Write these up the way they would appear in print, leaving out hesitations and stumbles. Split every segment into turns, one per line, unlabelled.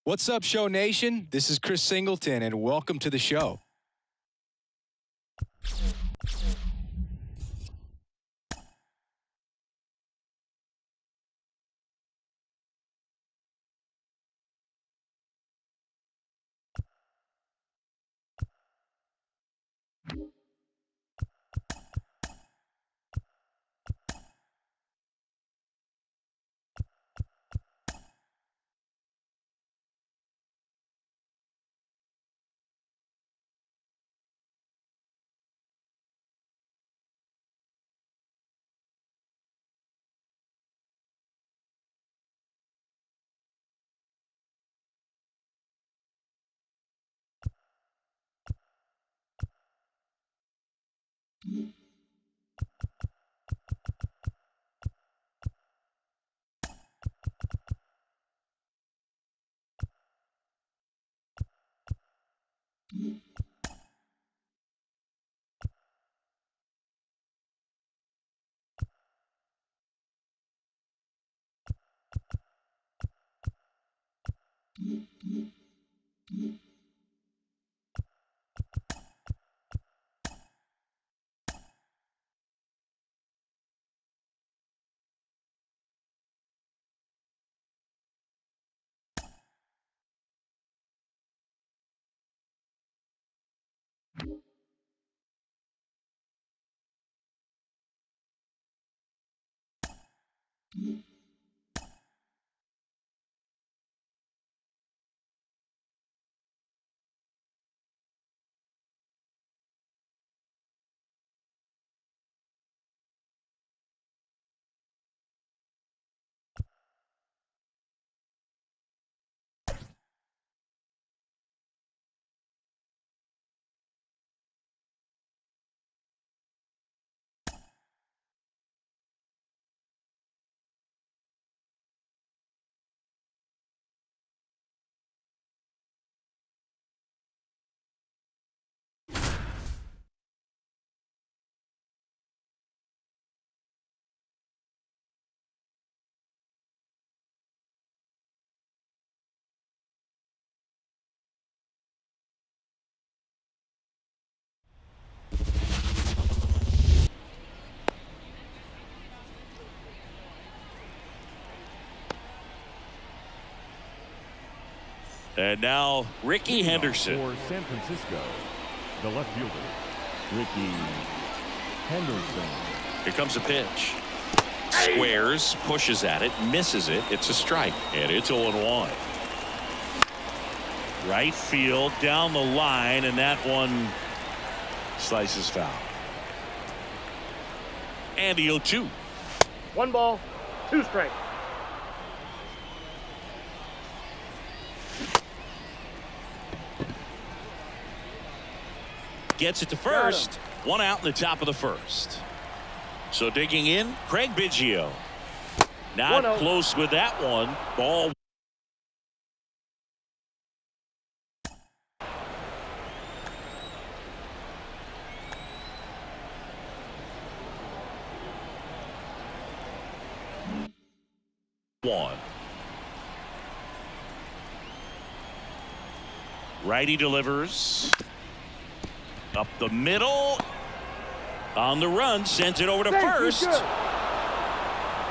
What's up, Show Nation? This is Chris Singleton, and welcome to the show.
And now Ricky Henderson.
For San Francisco, the left fielder, Ricky Henderson.
Here comes a pitch. Squares, pushes at it, misses it. It's a strike, and it's 0-1. Right field, down the line, and that one slices foul. And the 0-2.
1 ball, 2 strikes.
Gets it to first. 1 out in the top of the first. So digging in, Craig Biggio. Not
1-0.
close with that one. Ball. One. Righty delivers. Up the middle. On the run, sends it over to first.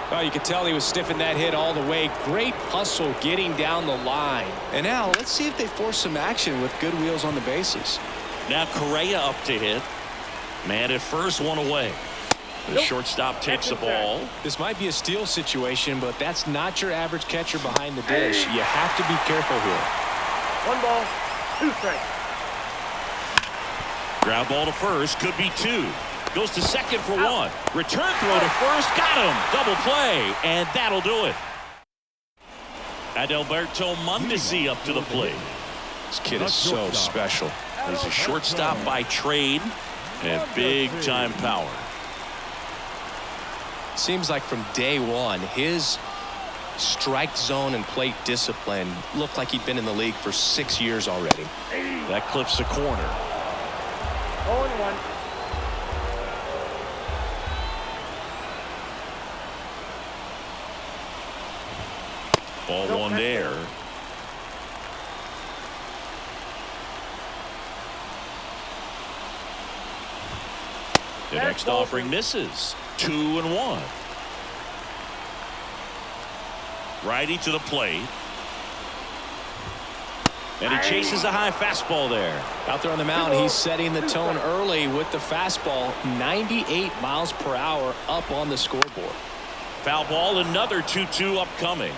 Well, you could tell he was stiffing that hit all the way. Great hustle getting down the line. And now let's see if they force some action with good wheels on the bases.
Now Correa up to hit. Man at first, 1 away. The shortstop takes the ball.
This might be a steal situation, but that's not your average catcher behind the dish. You have to be careful here.
1 ball, 2 strikes.
Ground ball to first, could be 2. Goes to second for 1. Return throw to first, got him. Double play, and that'll do it. Adalberto Mondesi up to the plate.
This kid is so special.
He's a shortstop by trade and big-time power.
Seems like from day one, his strike zone and plate discipline looked like he'd been in the league for 6 years already.
That clips the corner.
0-1.
Ball 1 there. The next offering misses. 2-1. Righty to the plate. And he chases a high fastball there.
Out there on the mound, he's setting the tone early with the fastball. 98 miles per hour up on the scoreboard.
Foul ball, another 2-2 upcoming.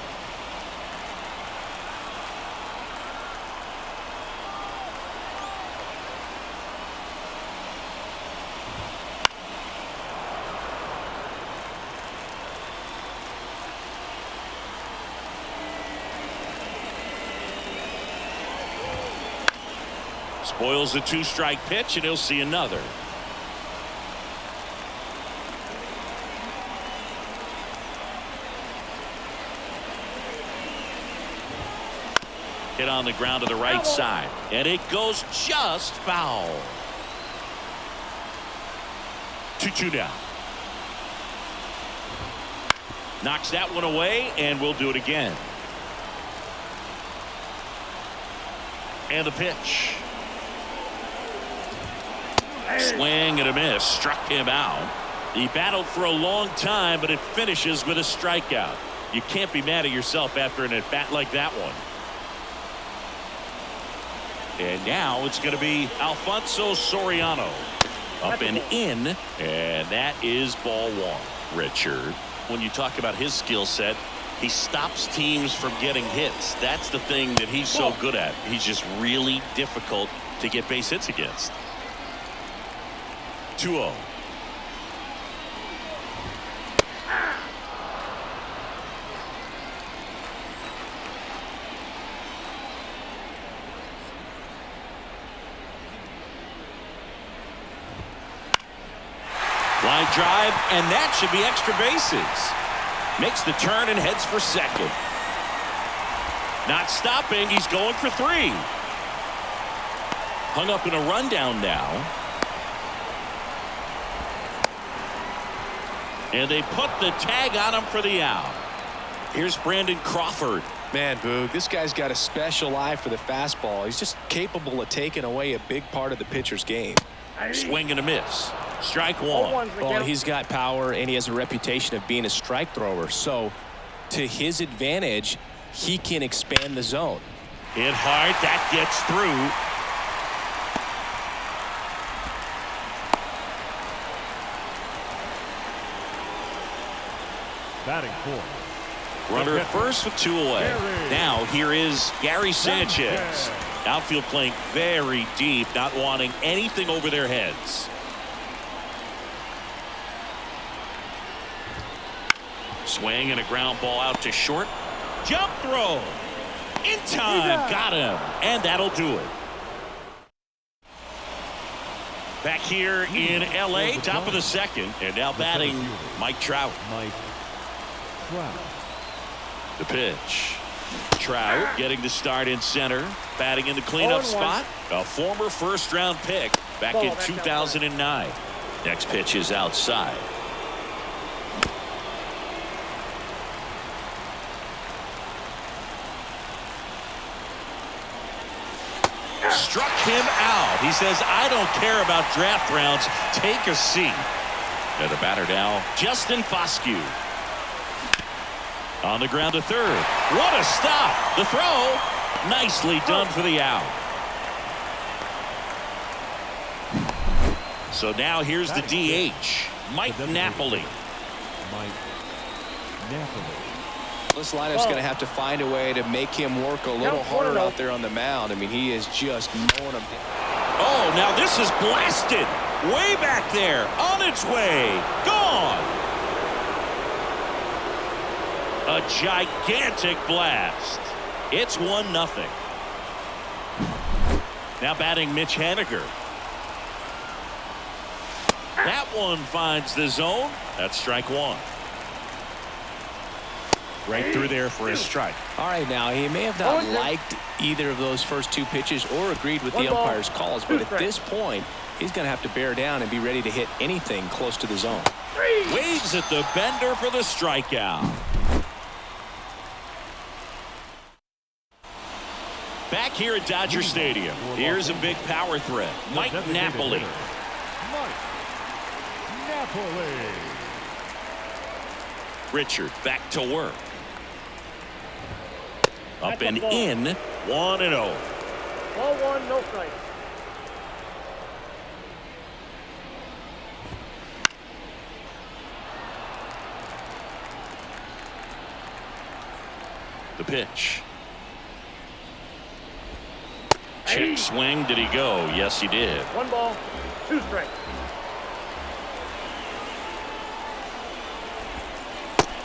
Spoils the 2-strike pitch, and he'll see another. Hit on the ground to the right side, and it goes just foul. 2-2 down. Knocks that one away, and we'll do it again. And the pitch. Swing and a miss. Struck him out. He battled for a long time, but it finishes with a strikeout. You can't be mad at yourself after an at-bat like that one. And now it's going to be Alfonso Soriano. Up and in, and that is ball one. Richard, when you talk about his skill set, he stops teams from getting hits. That's the thing that he's so good at. He's just really difficult to get base hits against. 2-0. Line drive, and that should be extra bases. Makes the turn and heads for second. Not stopping, he's going for 3. Hung up in a rundown now. And they put the tag on him for the out. Here's Brandon Crawford.
Man, Boog, this guy's got a special eye for the fastball. He's just capable of taking away a big part of the pitcher's game.
Swing and a miss. Strike one.
Well, he's got power, and he has a reputation of being a strike thrower. So, to his advantage, he can expand the zone.
Hit hard. That gets through.
Batting fourth.
Runner at first with 2 away. Now here is Gary Sanchez. Outfield playing very deep, not wanting anything over their heads. Swing and a ground ball out to short. Jump throw. In time. Got him. And that'll do it. Back here in L.A., top of the second. And now batting Mike Trout. The pitch. Trout getting the start in center. Batting in the cleanup spot. A former first-round pick back in 2009. Next pitch is outside. Struck him out. He says, I don't care about draft rounds. Take a seat. And the batter now, Justin Foscue. On the ground to third. What a stop. The throw. Nicely done for the out. So now here's the DH, Mike Napoli.
This lineup's going to have to find a way to make him work a little harder out there on the mound. I mean, he is just mowing him down.
Oh, now this is blasted. Way back there. On its way. Gone. A gigantic blast. It's 1-0. Now batting Mitch Haniger. That one finds the zone. That's strike one. Right through there for a strike.
All right, now he may have not liked either of those first 2 pitches or agreed with the umpire's calls, but at this point, he's going to have to bear down and be ready to hit anything close to the zone.
Waves at the bender for the strikeout. Back here at Dodger Stadium, here's a big power threat. Mike Napoli.
Napoli.
Richard back to work. Up
That's a
and
ball.
in, 1-0.
Ball one, no strikes.
The pitch. Check swing. Did he go? Yes, he did.
1 ball, 2 strikes.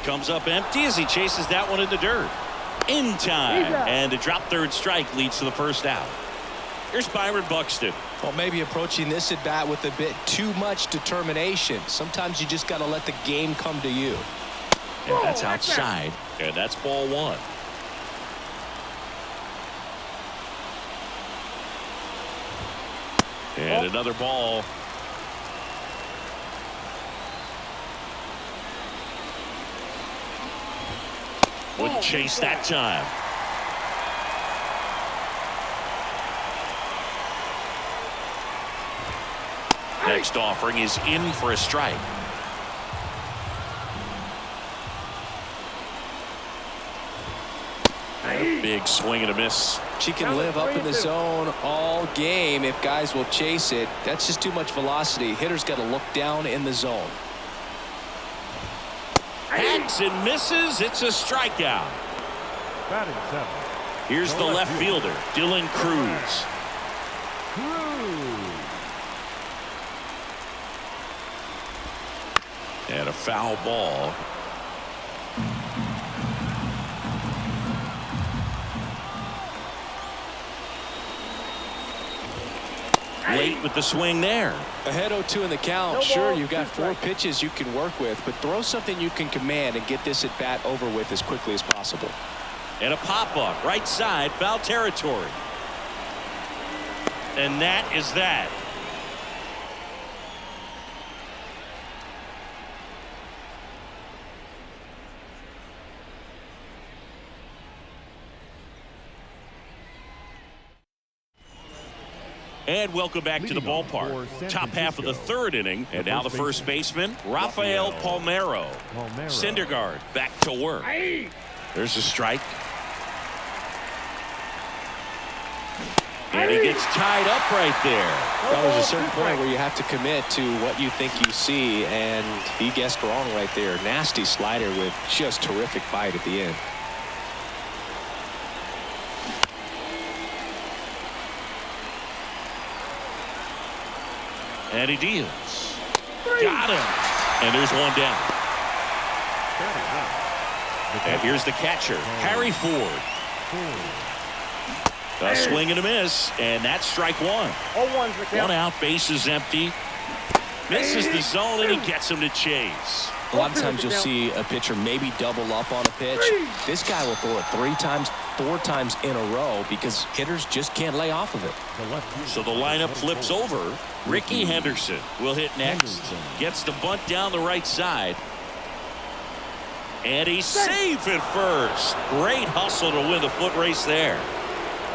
Comes up empty as he chases that one in the dirt. In time. And a drop third strike leads to the first out. Here's Byron Buxton.
Well, maybe approaching this at bat with a bit too much determination. Sometimes you just got to let the game come to you.
And that's outside. And that's ball one. And another ball. Wouldn't chase that time. Next offering is in for a strike. Big swing and a miss.
She can live up in the zone all game if guys will chase it. That's just too much velocity. Hitter's got to look down in the zone.
Hacks and misses. It's a strikeout.
Batting 7.
Here's the left fielder, Dylan Cruz. And a foul ball. Late with the swing there.
Ahead 0-2 in the count.
No
Sure,
ball,
you've got
2
4
strikes.
pitches you can work with, but throw something you can command and get this at bat over with as quickly as possible.
And a pop-up right side, foul territory. And that is that. And welcome back to the
Leading off
ballpark.
for San
Top half of the
Francisco,
third inning. And now the first baseman, Rafael Palmeiro. Syndergaard back to work. There's a strike. And he gets tied up right there.
That was a certain point where you have to commit to what you think you see, and he guessed wrong right there. Nasty slider with just terrific bite at the end.
And he deals. Got him. And there's one down. And here's the catcher, Harry Ford. A swing and a miss, and that's strike one.
0-1's the count.
One out, bases empty. Misses the zone, and he gets him to chase.
A lot of times you'll see a pitcher maybe double up on a pitch. This guy will throw it 3 times, 4 times in a row because hitters just can't lay off of it.
So the lineup flips over. Ricky Henderson will hit next. Gets the bunt down the right side. And he's safe at first. Great hustle to win the foot race there.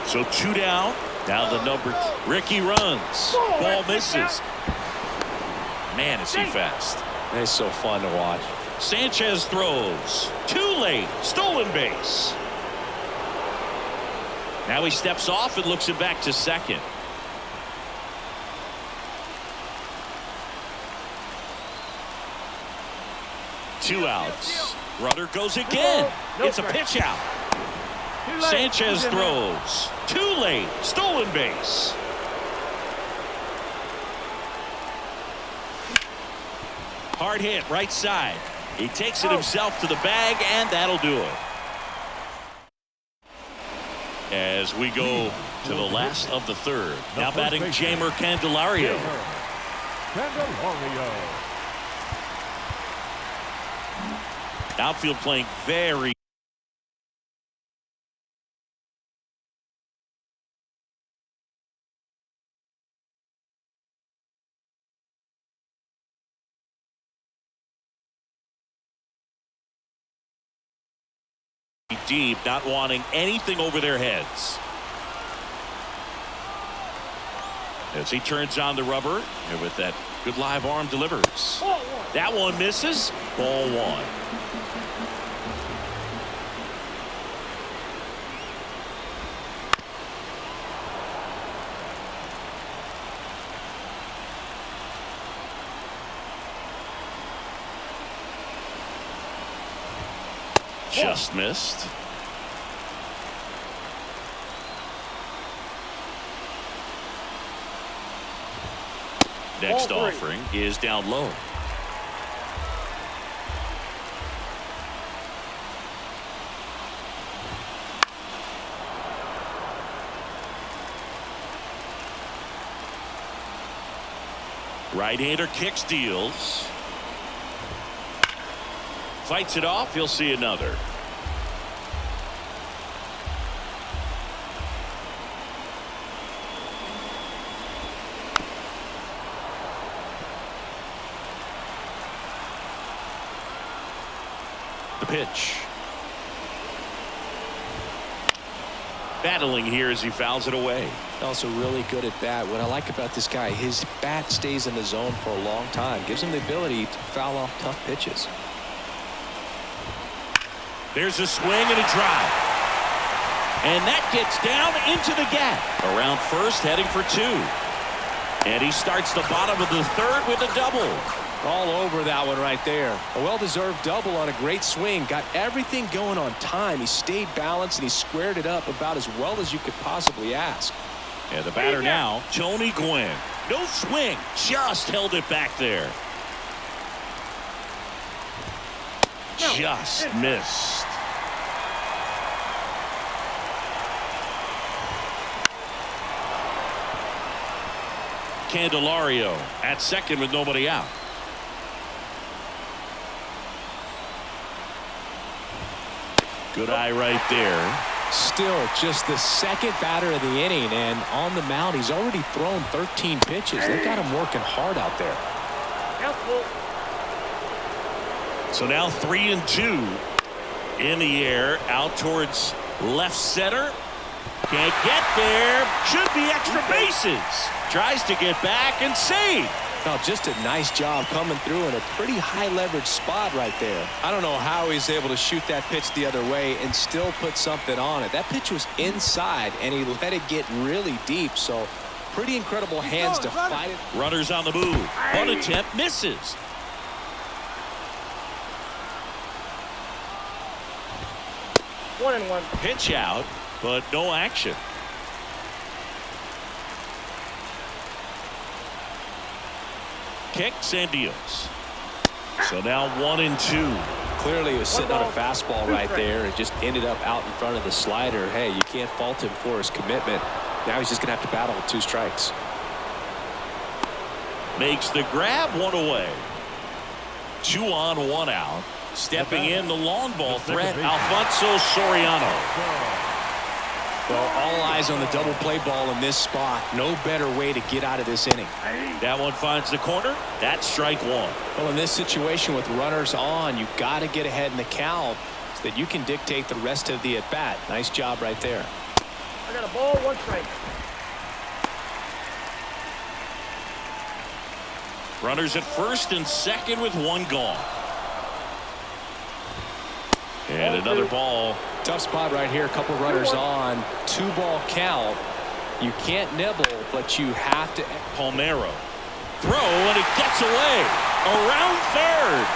So 2 down. Now the number. Ricky runs. Ball misses. Man, is he fast.
It's so fun to watch.
Sanchez throws. Too late. Stolen base. Now he steps off and looks it back to second. Two outs. Runner goes again. It's a pitch out. Sanchez throws. Too late. Stolen base. Hard hit right side. He takes it himself to the bag, and that'll do it. As we go to the last of the third. Now batting Jamer Candelario. Outfield playing very deep, not wanting anything over their heads. as he turns on the rubber and with that good live arm delivers. That one misses. Ball one. Just missed. Next offering is down low. Right-hander kicks, deals. Fights it off. He'll see another. The pitch. Battling here as he fouls it away.
Also really good at bat. What I like about this guy, his bat stays in the zone for a long time. Gives him the ability to foul off tough pitches.
There's a swing and a drive. And that gets down into the gap. Around first, heading for two. And he starts the bottom of the third with a double.
All over that one right there. A well-deserved double on a great swing. Got everything going on time. He stayed balanced and he squared it up about as well as you could possibly ask.
And the batter now, Tony Gwynn. No swing, just held it back there. Just missed. Candelario at second with nobody out. Good eye right there.
Still just the second batter of the inning, and on the mound he's already thrown 13 pitches. They got him working hard out there.
So now 3-2 in the air, out towards left center. Can't get there. Should be extra bases. Tries to get back and save.
Now just a nice job coming through in a pretty high leverage spot right there. I don't know how he's able to shoot that pitch the other way and still put something on it. That pitch was inside and he let it get really deep. So pretty incredible hands to fight it.
Runners on the move. One attempt misses.
One and one.
Pitch out, but no action. Kicks and deals. So now 1-2.
Clearly he was sitting on a fastball right there and just ended up out in front of the slider. Hey, you can't fault him for his commitment. Now he's just going to have to battle with 2 strikes.
Makes the grab, 1 away. 2 on, 1 out. Stepping in the long ball threat, Alfonso Soriano.
Well, all eyes on the double play ball in this spot. No better way to get out of this inning.
That one finds the corner. That's strike 1.
Well, in this situation with runners on, you got to get ahead in the count so that you can dictate the rest of the at-bat. Nice job right there.
I got a ball, 1 strike.
Runners at first and second with 1 gone. And another ball.
Tough spot right here. A couple runners on. 2-ball count. You can't nibble, but you have to.
Palmeiro. Throw, and it gets away. Around third.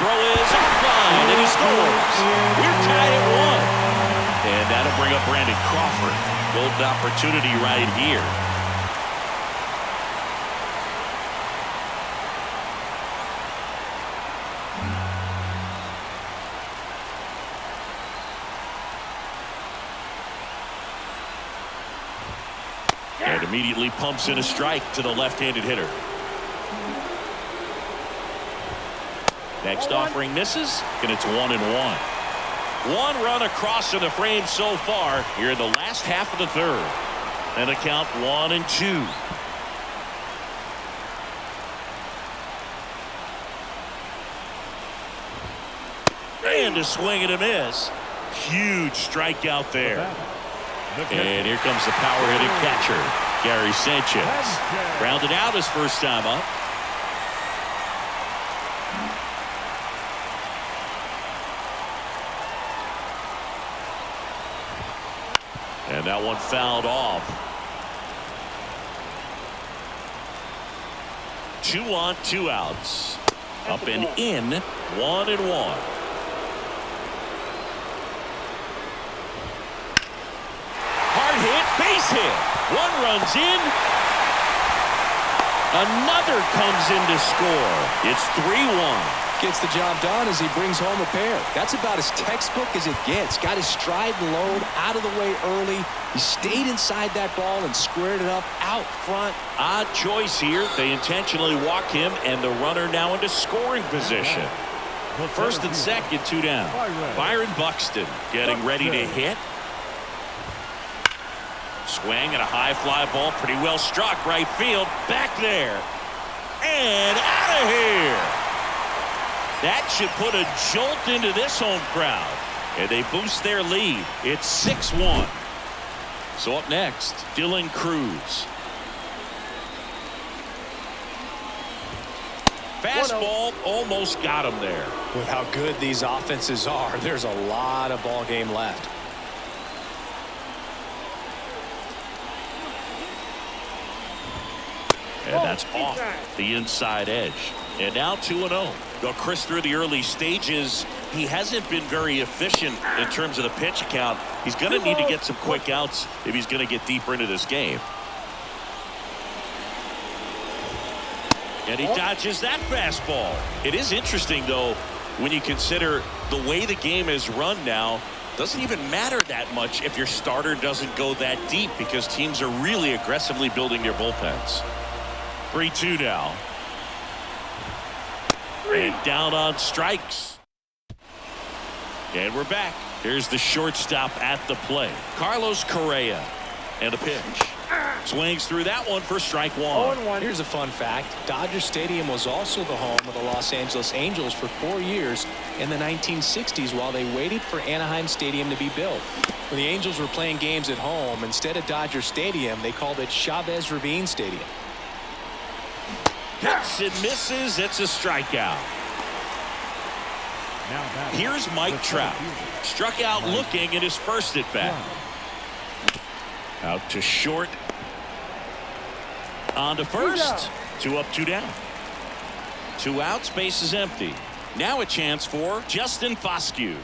Throw is offline, and he scores. We're tied at 1. And that'll bring up Brandon Crawford. Golden opportunity right here. And immediately pumps in a strike to the left-handed hitter. Next offering misses, and it's 1-1. 1 run across in the frame so far here in the last half of the third. And the count 1-2. And a swing and a miss. Huge strikeout there. And here comes the power-hitting catcher, Gary Sanchez. Grounded out his first time up. And that one fouled off. 2 on, 2 outs. Up and in, 1-1. Hard hit, base hit. 1 runs in. Another comes in to score. It's 3-1.
Gets the job done as he brings home a pair. That's about as textbook as it gets. Got his stride and load out of the way early. He stayed inside that ball and squared it up out front.
Odd choice here. They intentionally walk him, and the runner now into scoring position. First and second, 2 down. Byron Buxton getting ready to hit. Swing and a high fly ball, pretty well struck right field. Back there and out of here. That should put a jolt into this home crowd, and they boost their lead. It's 6-1. So up next, Dylan Cruz. Fastball almost got him there.
With how good these offenses are, there's a lot of ball game left.
And that's off the inside edge. And now 2-0. Well, Chris, through the early stages, he hasn't been very efficient in terms of the pitch count. He's going to need to get some quick outs if he's going to get deeper into this game. And he dodges that fastball. It is interesting, though, when you consider the way the game is run now. Doesn't even matter that much if your starter doesn't go that deep, because teams are really aggressively building their bullpens. 3-2 now. And down on strikes. And we're back. Here's the shortstop at the plate, Carlos Correa. And a pitch. Swings through that one for strike 1.
Here's a fun fact. Dodger Stadium was also the home of the Los Angeles Angels for 4 years in the 1960s while they waited for Anaheim Stadium to be built. When the Angels were playing games at home, instead of Dodger Stadium, they called it Chavez Ravine Stadium.
Hits and misses. It's a strikeout. Here's Mike Trout. Struck out looking at his first at bat. Out to short. On to first. 2 up, 2 down. 2 outs, base is empty. Now a chance for Justin Foscue.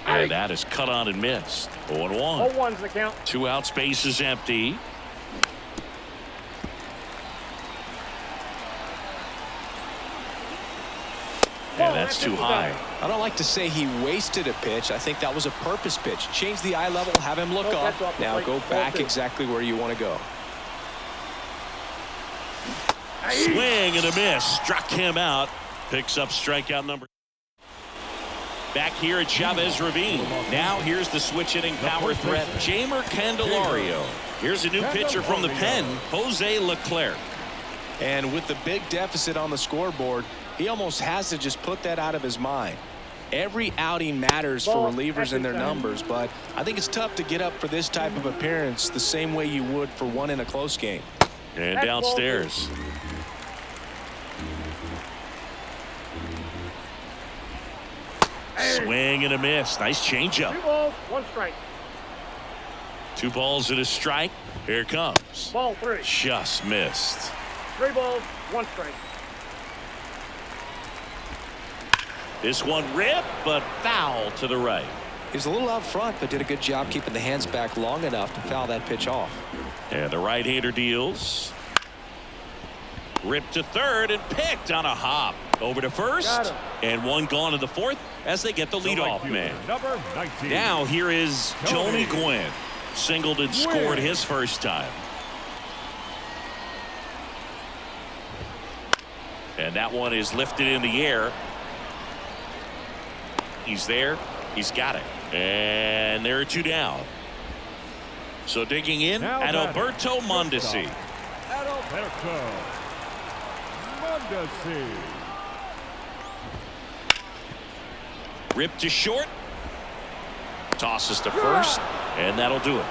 And that is cut on and missed. 0-1.
0-1's the count.
2 outs, base is empty. And that's too high.
I don't like to say he wasted a pitch. I think that was a purpose pitch. Change the eye level, have him look up. Now go back exactly where you want to go.
Swing and a miss. Struck him out. Picks up strikeout number. Back here at Chavez Ravine. Now here's the switch hitting power threat, Jeimer Candelario. Here's a new pitcher from the pen, Jose Leclerc.
And with the big deficit on the scoreboard, he almost has to just put that out of his mind. Every outing matters for relievers and their numbers, but I think it's tough to get up for this type of appearance the same way you would for one in a close game.
And downstairs. Swing and a miss. Nice changeup.
2 balls, 1 strike.
2 balls and a strike. Here it comes.
Ball 3.
Just missed.
3 balls, 1 strike.
This one ripped, but foul to the right.
He was a little out front, but did a good job keeping the hands back long enough to foul that pitch off.
And the right-hander deals. Ripped to third and picked on a hop. Over to first. And 1 gone in the 4th as they get the leadoff man.
Number 19.
Now here is Tony Gwynn. Singled and scored his first time. And that one is lifted in the air. He's there. He's got it. And there are 2 down. So digging in at Alberto Mondesi.
Alberto Mondesi.
Ripped to short. Tosses to first. And that'll do it.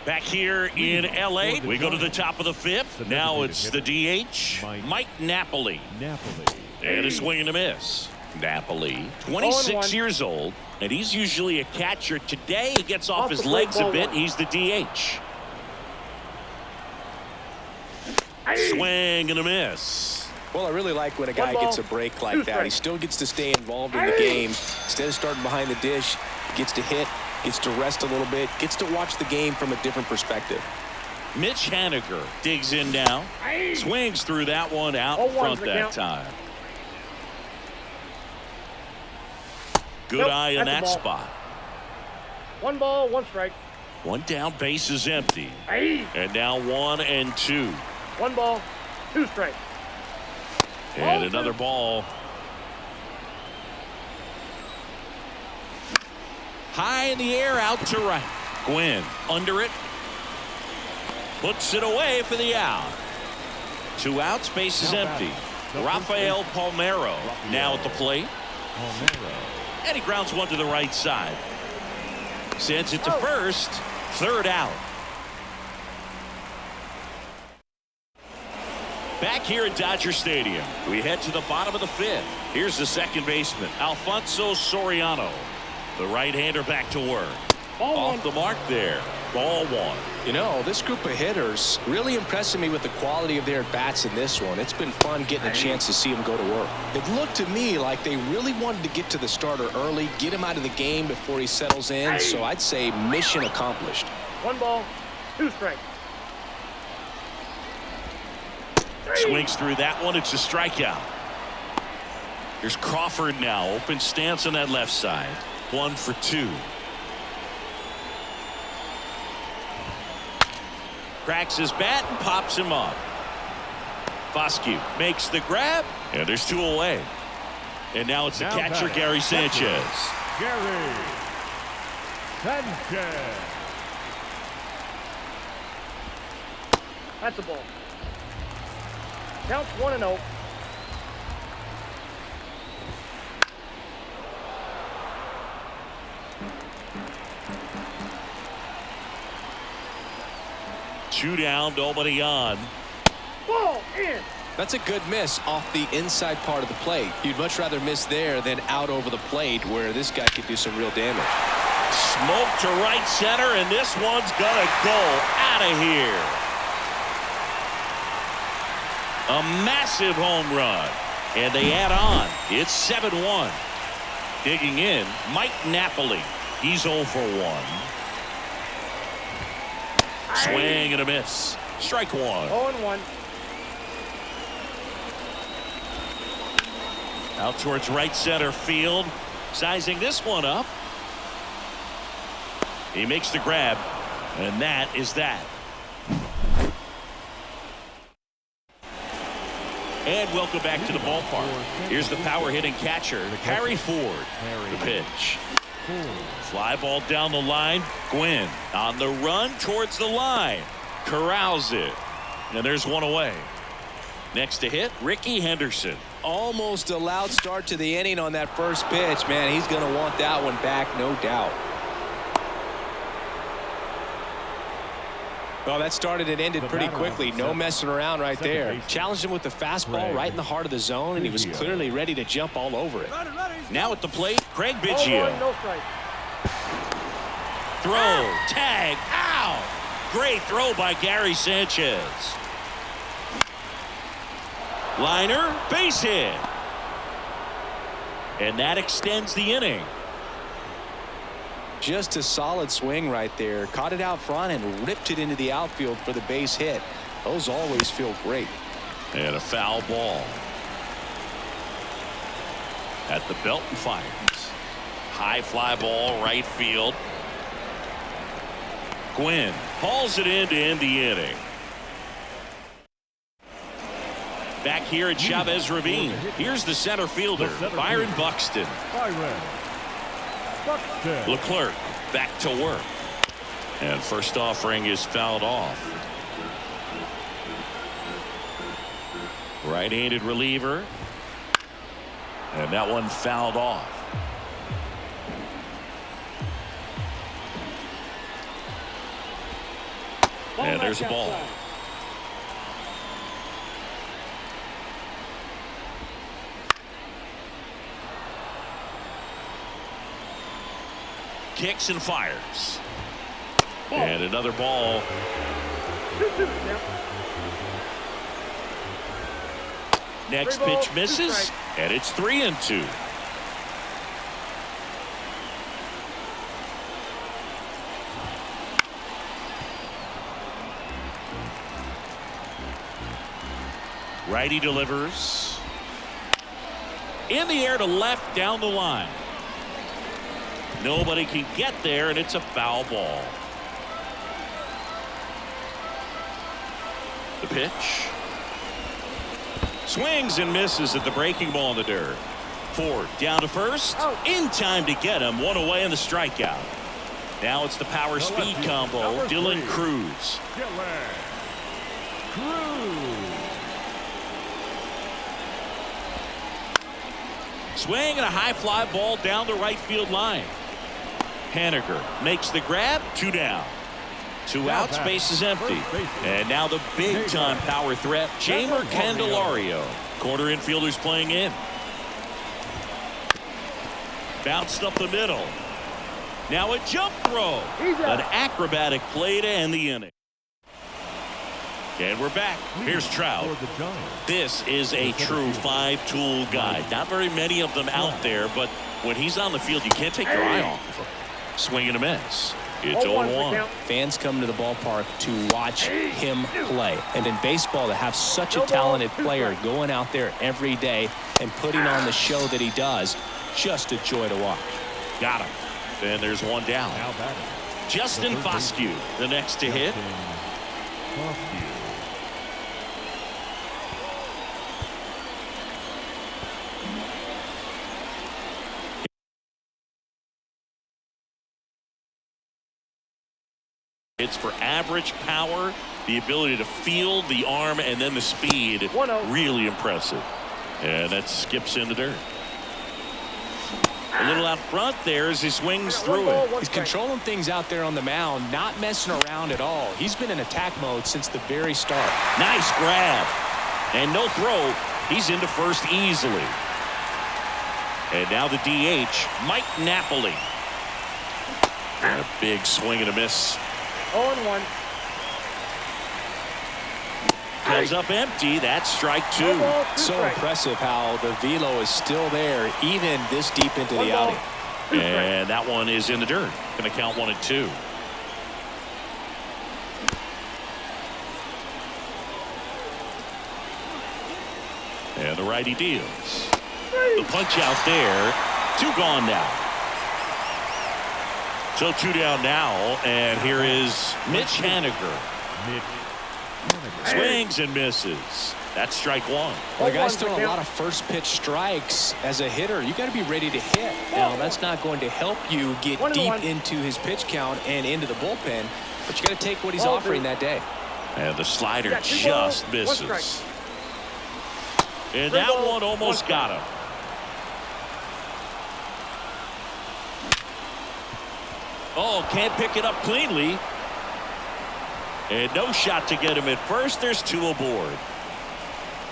Back here in L.A., we go to the top of the fifth. Now it's the DH, Mike Napoli. And a swing and a miss. Napoli, 26 years old, and he's usually a catcher. Today, he gets off his legs a bit. He's the DH. Swing and a miss.
Well, I really like when a guy gets a break like that. He still gets to stay involved in the game. Instead of starting behind the dish, gets to hit, gets to rest a little bit, gets to watch the game from a different perspective.
Mitch Haniger digs in now. Swings through that one out in front that time. Good eye in that spot.
1 ball, 1 strike.
1 down, base is empty. And now 1 and 2.
1 ball, 2 strikes.
And another ball. High in the air, out to right. Gwynn under it. Puts it away for the out. 2 outs, base is empty. Rafael Palmeiro now at the plate. And he grounds one to the right side. Sends it to first. 3rd out. Back here at Dodger Stadium, we head to the bottom of the 5th. Here's the second baseman, Alfonso Soriano. The right-hander back to work. Off the mark there. Ball 1.
You know, this group of hitters really impressing me with the quality of their bats in this one. It's been fun getting a chance to see them go to work. It looked to me like they really wanted to get to the starter early, get him out of the game before he settles in. So I'd say mission accomplished.
1 ball, 2 strikes.
Swings through that one. It's a strikeout. Here's Crawford now. Open stance on that left side. 1 for 2. Cracks his bat and pops him up. Foscue makes the grab, and there's 2 away. And now it's the catcher, Gary Sanchez.
Gary Sanchez.
That's a ball. Counts 1-0.
Two down, nobody on.
Ball in.
That's a good miss off the inside part of the plate. You'd much rather miss there than out over the plate where this guy could do some real damage.
Smoke to right center, and this one's gonna go out of here. A massive home run, and they add on. It's 7-1. Digging in, Mike Napoli. He's 0 for 1. Swing and a miss. Strike 1.
0-1.
Out towards right center field. Sizing this one up. He makes the grab, and that is that. And welcome back to the ballpark. Here's the power hitting catcher, Harry Ford. The pitch. Fly ball down the line. Gwynn on the run towards the line. Corrals it. And there's 1 away. Next to hit, Ricky Henderson.
Almost a loud start to the inning on that first pitch. Man, he's going to want that one back, no doubt. Well, that started and ended pretty quickly. No messing around right there. Challenged him with the fastball right in the heart of the zone, and he was clearly ready to jump all over it.
Now at the plate, Craig Biggio.
No strike.
Throw, tag, out. Great throw by Gary Sanchez. Liner, base hit. And that extends the inning.
Just a solid swing right there. Caught it out front and ripped it into the outfield for the base hit. Those always feel great.
And a foul ball. At the belt and fires. High fly ball, right field. Gwynn hauls it in to end the inning. Back here at Chavez Ravine. Here's the center fielder, Byron Buxton. Leclerc back to work. And first offering is fouled off. Right-handed reliever. And that one fouled off. And there's a ball. Kicks and fires. And another ball. Next pitch misses, and it's 3-2. Righty delivers. In the air to left down the line. Nobody can get there, and it's a foul ball. The pitch. Swings and misses at the breaking ball in the dirt. Ford down to first. In time to get him. One away in the strikeout. Now it's the power speed combo. Dylan Cruz. Swing and a high fly ball down the right field line. Haniger makes the grab. 2 down. 2 outs, base is empty. And now the big-time power threat, Jeimer Candelario. Corner infielders playing in. Bounced up the middle. Now a jump throw. An acrobatic play to end the inning. And we're back. Here's Trout. This is a true 5-tool guy. Not very many of them out there, but when he's on the field, you can't take your eye off of him. Swing and a miss. It's 0-1.
Fans come to the ballpark to watch him play. And in baseball, to have such a talented player going out there every day and putting on the show that he does, just a joy to watch.
Got him. And there's 1 down. Justin Foscue, the next to hit. It's for average power, the ability to field, the arm, and then the speed.
1-0.
Really impressive. And that skips in the dirt. A little out front there as he swings through it.
He's controlling things out there on the mound, not messing around at all. He's been in attack mode since the very start.
Nice grab. And no throw. He's into first easily. And now the DH, Mike Napoli. And a big swing and a miss.
0-1.
Comes up empty. That's strike 2.
So impressive how the velo is still there even this deep into the outing.
And that one is in the dirt. Going to count 1-2. And the righty deals. The punch out there. 2 gone now. So 2 down now, and here is Mitch Haniger. Swings and misses. That's strike 1.
Well, the guy's throwing a lot of first pitch strikes as a hitter. You got to be ready to hit. Now, that's not going to help you get deep into his pitch count and into the bullpen, but you got to take what he's offering that day.
And the slider just misses. And that one almost got him. Oh, can't pick it up cleanly. And no shot to get him at first. There's 2 aboard.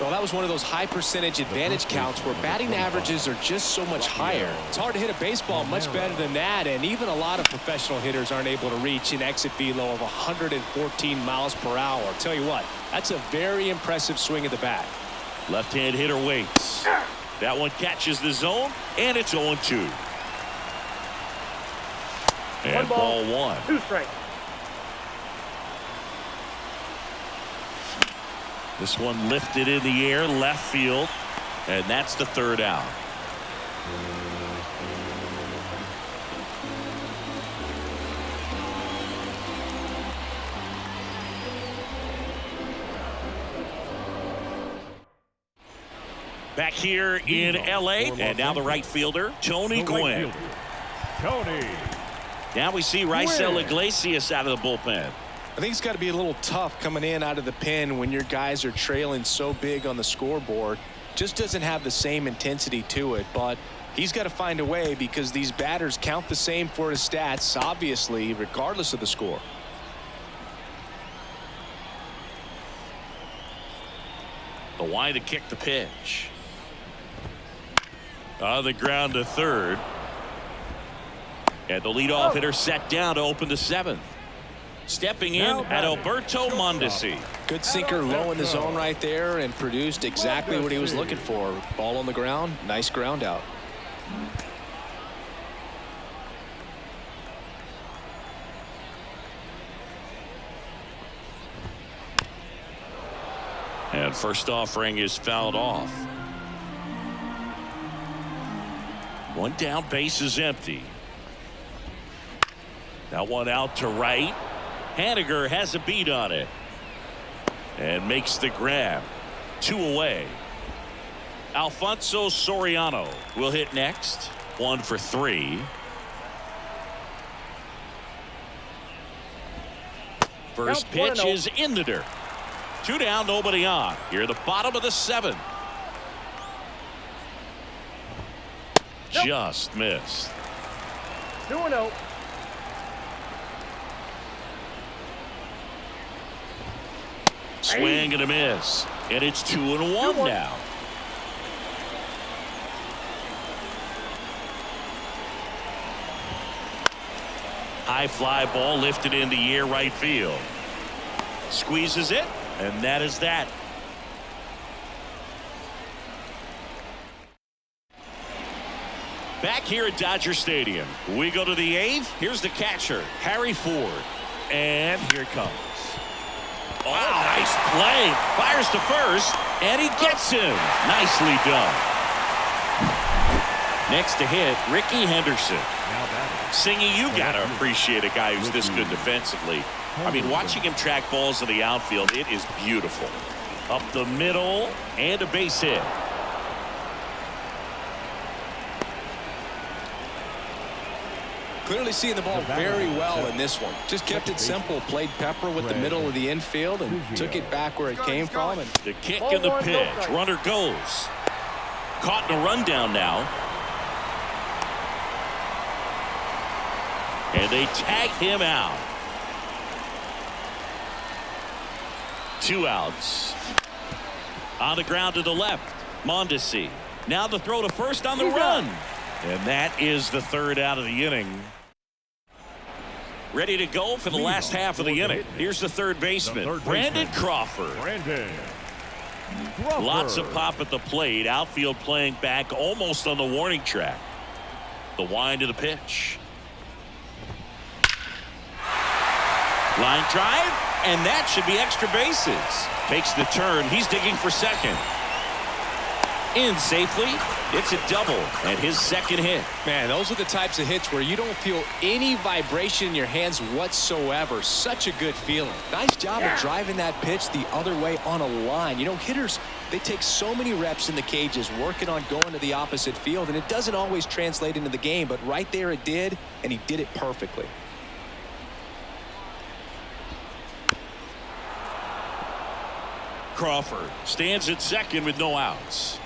Well, that was one of those high percentage advantage counts where batting averages are just so much higher. It's hard to hit a baseball much better than that, and even a lot of professional hitters aren't able to reach an exit velo of 114 miles per hour. I'll tell you what, that's a very impressive swing of the bat.
Left-hand hitter waits. That one catches the zone, and it's 0-2. And ball 1.
2 strikes.
This one lifted in the air, left field, and that's the 3rd out. Back here in L.A., and now the right fielder, Tony Gwynn. Now we see Raisel Iglesias out of the bullpen.
I think it's got to be a little tough coming in out of the pen when your guys are trailing so big on the scoreboard. Just doesn't have the same intensity to it, but he's got to find a way because these batters count the same for his stats, obviously, regardless of the score.
The line to kick the pitch. On the ground to third. And the leadoff hitter set down to open the seventh. Stepping in at Alberto Mondesi.
Good sinker low in the zone right there and produced exactly what he was looking for. Ball on the ground. Nice ground out.
And first offering is fouled off. One down, base is empty. That one out to right. Haniger has a beat on it and makes the grab. 2 away. Alfonso Soriano will hit next. 1 for 3. First pitch is in the dirt. 2 down, nobody on. Here at the bottom of the 7th. Just missed.
2-0.
Swing and a miss. And it's 2-1 now. High fly ball lifted in the air right field. Squeezes it, and that is that. Back here at Dodger Stadium, we go to the 8th. Here's the catcher, Harry Ford. And here it comes. Oh, nice play. Fires to first, and he gets him. Nicely done. Next to hit, Ricky Henderson. Singy, you got to appreciate a guy who's this good defensively. I mean, watching him track balls in the outfield, it is beautiful. Up the middle, and a base hit.
Clearly seeing the ball very well in this one. Just kept it simple. Played pepper with the middle of the infield and took it back where it came from. And
the kick and the pitch. Runner goes. Caught in a rundown now. And they tag him out. 2 outs. On the ground to the left. Mondesi. Now the throw to first on the run. And that is the 3rd out of the inning. Ready to go for the last half of the inning. Here's the third baseman, Brandon Crawford. Lots of pop at the plate. Outfield playing back almost on the warning track. The wind of the pitch. Line drive, and that should be extra bases. Takes the turn. He's digging for second. In safely. It's a double and his 2nd hit.
Man, those are the types of hits where you don't feel any vibration in your hands whatsoever. Such a good feeling. Nice job of driving that pitch the other way on a line. You know, hitters, they take so many reps in the cages working on going to the opposite field, and it doesn't always translate into the game, but right there it did, and he did it perfectly.
Crawford stands at second with no outs.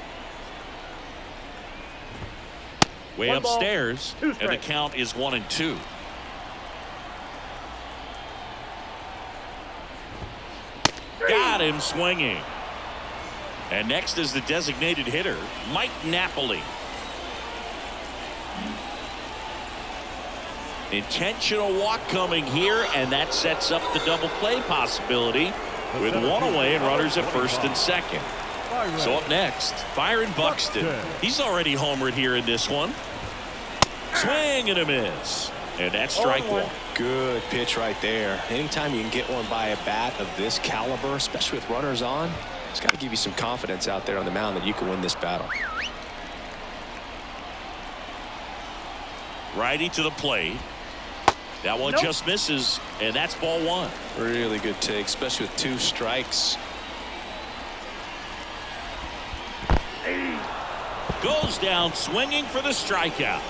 Way upstairs, and the count is 1-2. Got him swinging. And next is the designated hitter, Mike Napoli. Intentional walk coming here, and that sets up the double play possibility with 1 away and runners at first and second. So up next, Byron Buxton. He's already homered here in this one. Swing and a miss. And that's strike 1.
Good pitch right there. Anytime you can get one by a bat of this caliber, especially with runners on, it's got to give you some confidence out there on the mound that you can win this battle.
Righty to the plate. That one just misses, and that's ball 1.
Really good take, especially with 2 strikes.
Goes down swinging for the strikeout.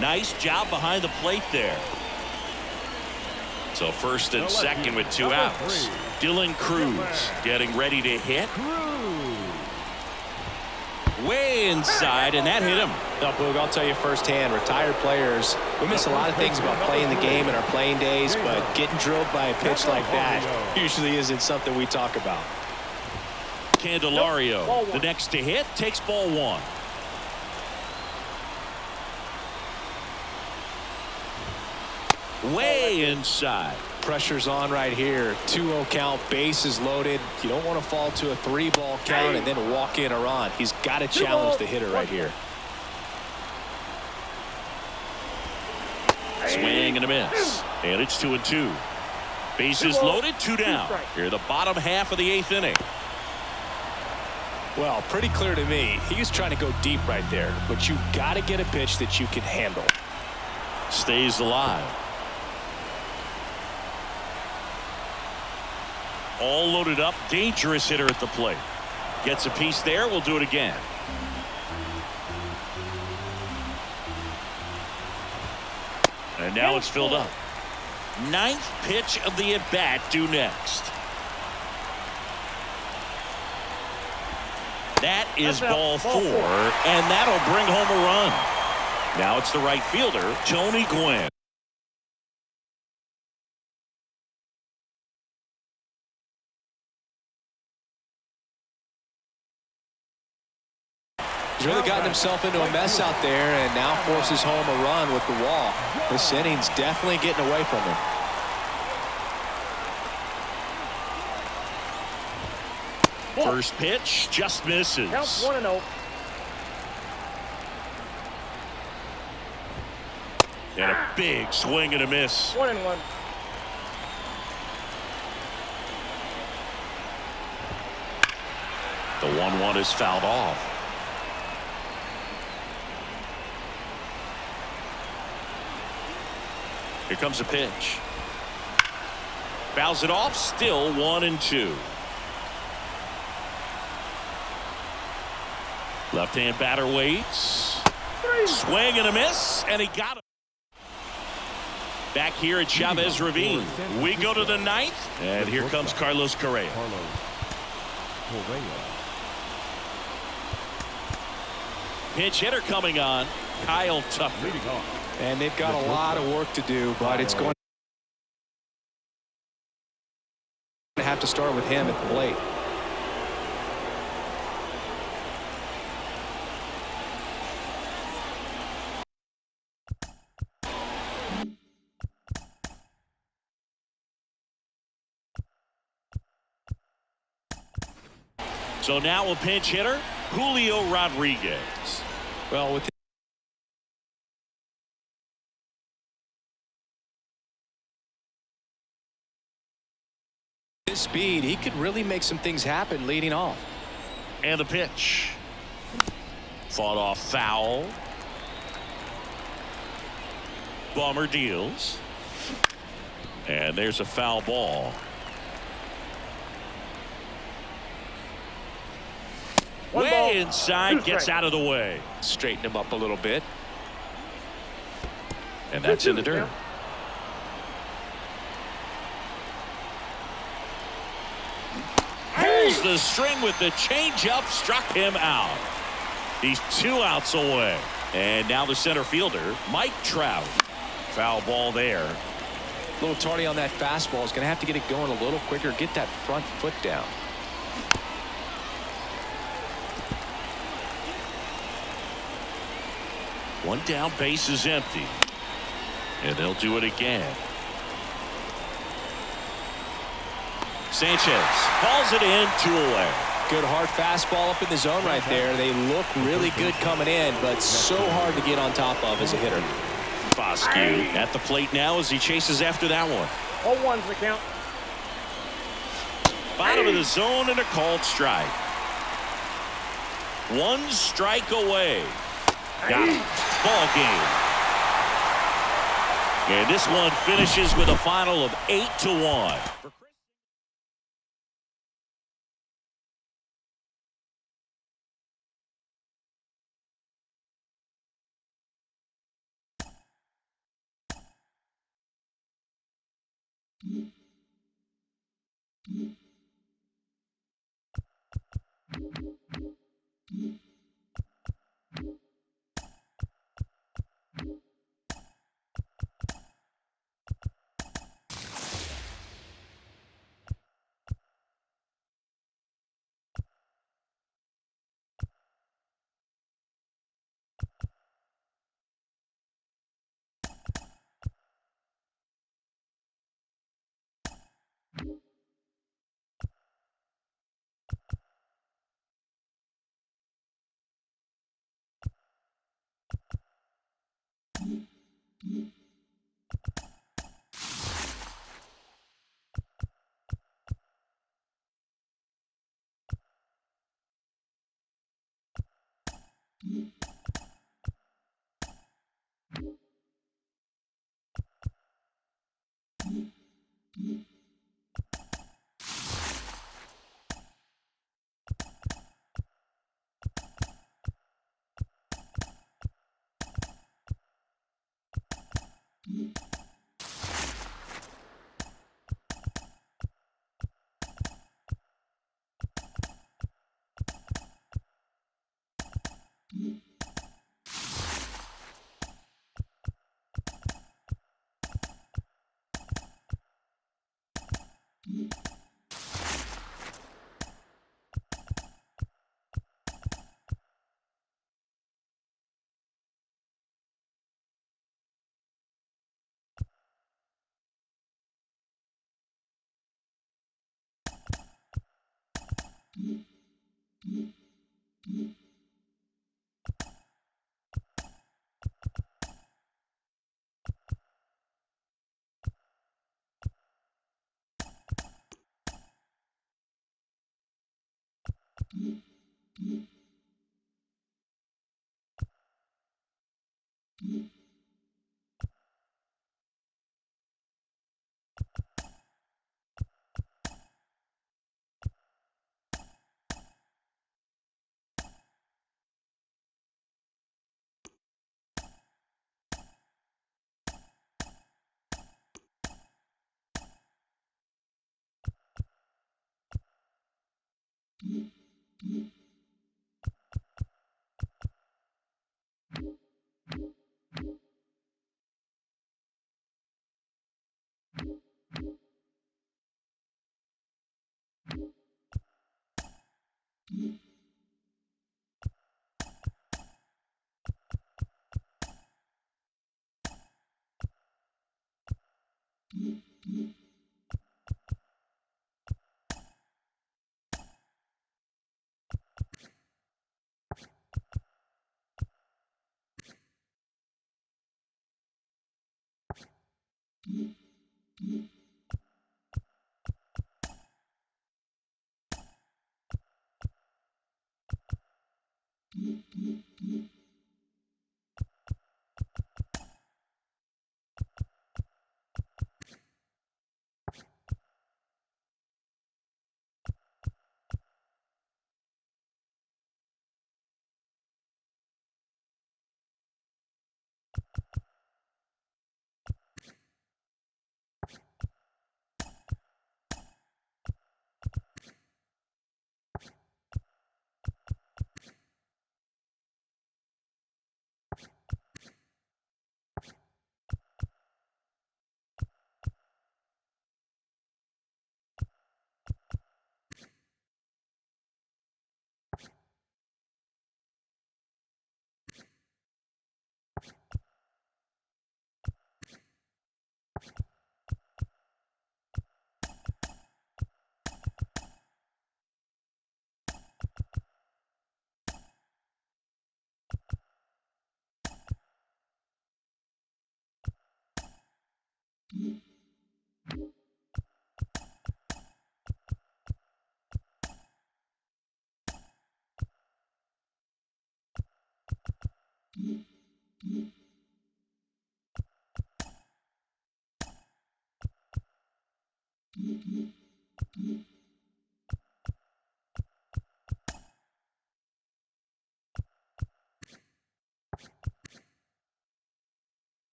Nice job behind the plate there. So first and second with 2 outs. Dylan Cruz getting ready to hit. Way inside, and that hit him.
Now, Boog, I'll tell you firsthand, retired players, we miss a lot of things about playing the game in our playing days, but getting drilled by a pitch like that usually isn't something we talk about.
Candelario, the next to hit, takes ball one. Way inside.
Pressure's on right here. 2-0 count, bases loaded. You don't want to fall to a 3-ball count and then walk in a run. He's got to challenge the hitter right here.
Swing and a miss. And it's 2-2. Bases loaded, 2 down. Here the bottom half of the 8th inning.
Well, pretty clear to me. He was trying to go deep right there, but you got to get a pitch that you can handle.
Stays alive. All loaded up, dangerous hitter at the plate. Gets a piece there, we'll do it again. And now it's filled up. 9th pitch of the at-bat due next. That is ball 4, and that'll bring home a run. Now it's the right fielder, Tony Gwynn.
He's really gotten himself into a mess out there and now forces home a run with the wall. This inning's definitely getting away from him.
First pitch just misses.
Count 1-0.
And a big swing and a miss.
1-1.
The 1-1 is fouled off. Here comes a pitch. Fouls it off, still 1-2. Left-hand batter waits. Swing and a miss, and he got it. Back here at Chavez Ravine. We go to the 9th, and here comes Carlos Correa. Pinch hitter coming on, Kyle Tucker.
And they've got a lot of work to do, but it's going to have to start with him at the plate.
So now a pinch hitter, Julio Rodriguez.
Well, with his speed, he could really make some things happen leading off.
And the pitch. Fought off foul. Bomber deals. And there's a foul ball. Way inside, gets out of the way.
Straighten him up a little bit.
And that's in the dirt. Pulls the string with the changeup, struck him out. He's 2 outs away. And now the center fielder, Mike Trout. Foul ball there.
A little tardy on that fastball. Is going to have to get it going a little quicker. Get that front foot down.
One down, base is empty. And they'll do it again. Sanchez falls it in, 2 away.
Good hard fastball up in the zone right there. They look really good coming in, but so hard to get on top of as a hitter.
Foscue at the plate now as he chases after that one.
0-1's the count.
Bottom of the zone and a called strike. 1 strike away. Got it. Ball game. And this one finishes with a final of 8-1.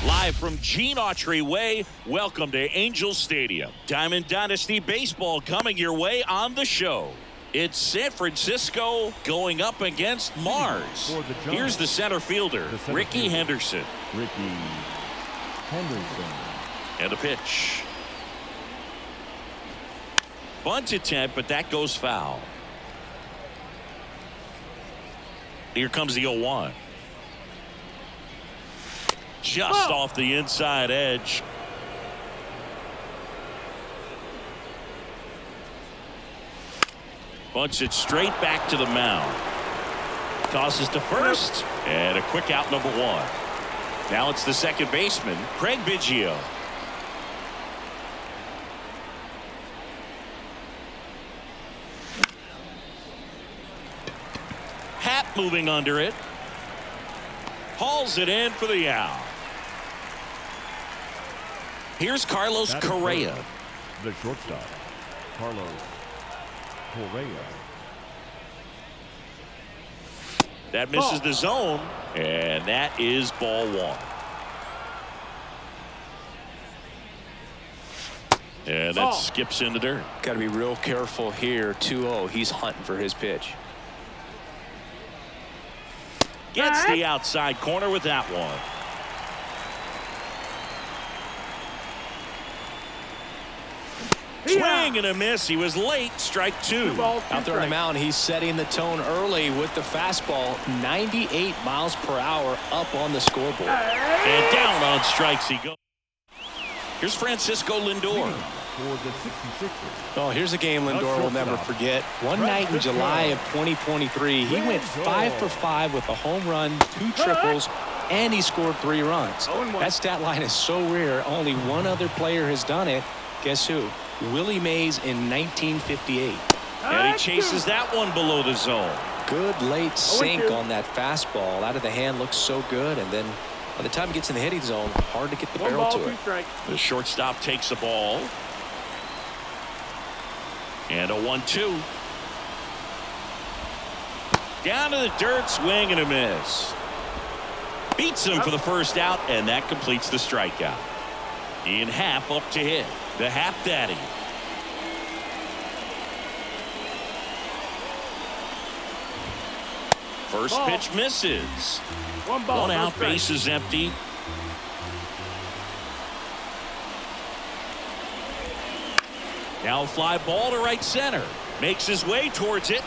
Live from Gene Autry Way, welcome to Angel Stadium. Diamond Dynasty Baseball coming your way on the show. It's San Francisco going up against Mars. Here's the center fielder, Ricky Henderson.
Ricky Henderson.
And a pitch. Bunt attempt, but that goes foul. Here comes the 0-1. Just off the inside edge. Bunts it straight back to the mound. Tosses to first. And a quick out, number 1. Now it's the second baseman, Craig Biggio. Happ moving under it. Hauls it in for the out. Here's Carlos Correa.
The shortstop, Carlos Correa.
That misses the zone, and that is ball 1. And that skips in the dirt.
Got to be real careful here. 2-0. He's hunting for his pitch.
Gets the outside corner with that one. Swing and a miss. He was late. Strike 2.
Out there on the mound, he's setting the tone early with the fastball. 98 miles per hour up on the scoreboard.
And down on strikes he goes. Here's Francisco Lindor.
For the 66ers.
Oh, here's a game Lindor will never forget. One night in July of 2023, he went 5 for 5 with a home run, 2 triples, and he scored 3 runs. That stat line is so rare. Only one other player has done it. Guess who? Willie Mays in 1958.
And he chases that one below the zone.
Good late sink on that fastball. Out of the hand looks so good, and then by the time it gets in the hitting zone, hard to get the barrel to it.
The shortstop takes the ball. And a 1-2. Down to the dirt, swing and a miss. Beats him for the first out, and that completes the strikeout. Ian Happ up to hit. The Happ Daddy. First pitch misses. One out, base is empty. Now a fly ball to right center. Makes his way towards it.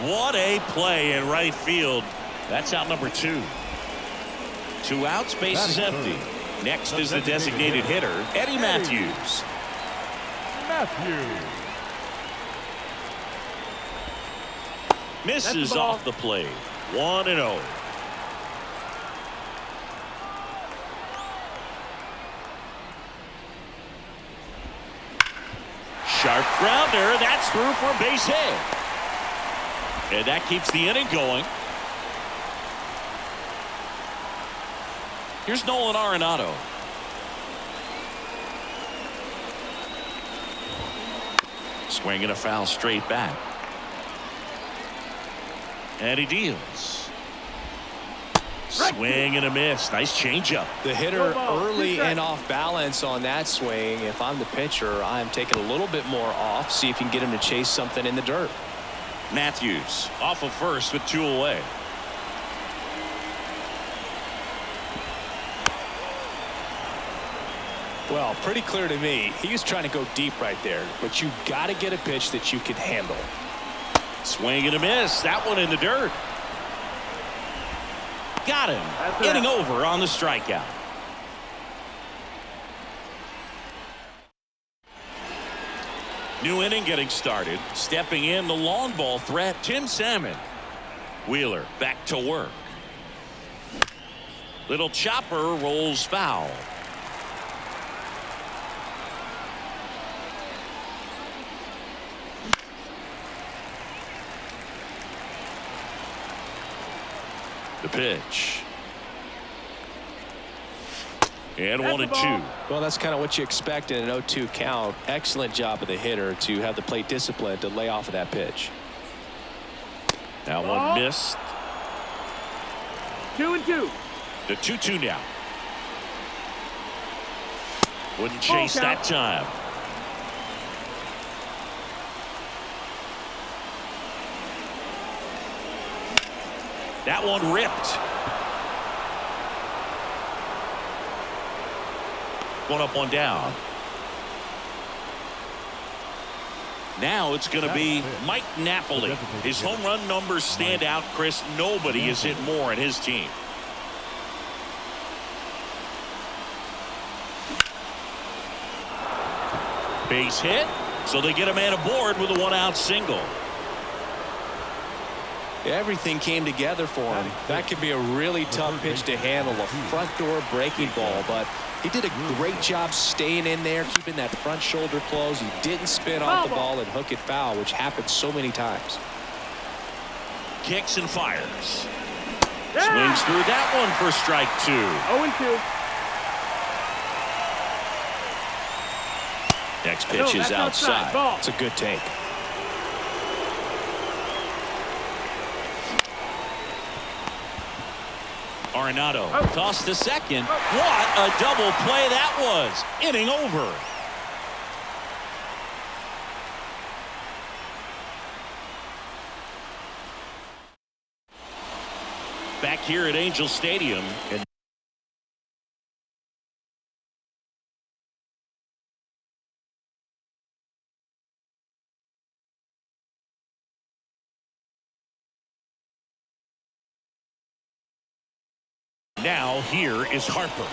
What a play in right field. That's out number 2. 2 outs, base is empty. Next is the designated hitter, Eddie Matthews. Misses off the plate. 1-0. Sharp grounder. That's through for a base hit. And that keeps the inning going. Here's Nolan Arenado. Swinging a foul straight back. And he deals. Swing and a miss. Nice changeup.
The hitter early and off balance on that swing. If I'm the pitcher, I'm taking a little bit more off. See if you can get him to chase something in the dirt.
Matthews off of first with 2 away.
Well, pretty clear to me. He was trying to go deep right there, but you got to get a pitch that you can handle.
Swing and a miss. That one in the dirt. Got him. Getting over on the strikeout. New inning getting started. Stepping in the long ball threat, Tim Salmon. Wheeler back to work. Little chopper rolls foul. The pitch. And 1-2.
Well, that's kind of what you expect in an 0-2 count. Excellent job of the hitter to have the plate discipline to lay off of that pitch.
Now one missed.
2-2.
The 2-2 now. Wouldn't chase that time. That one ripped. One up, one down. Now it's going to be Mike Napoli. His home run numbers stand out, Chris. Nobody has hit more in his team. Base hit, so they get a man aboard with a 1-out single.
Everything came together for him. That could be a really tough pitch to handle, a front door breaking ball, but he did a great job staying in there, keeping that front shoulder closed. He didn't spin off the ball and hook it foul, which happens so many times.
Kicks and fires. Swings through that one for strike 2.
0-2.
Next pitch is outside.
It's a good take.
Arenado tossed to second. What a double play that was. Inning over. Back here at Angel Stadium. And now here is Harper.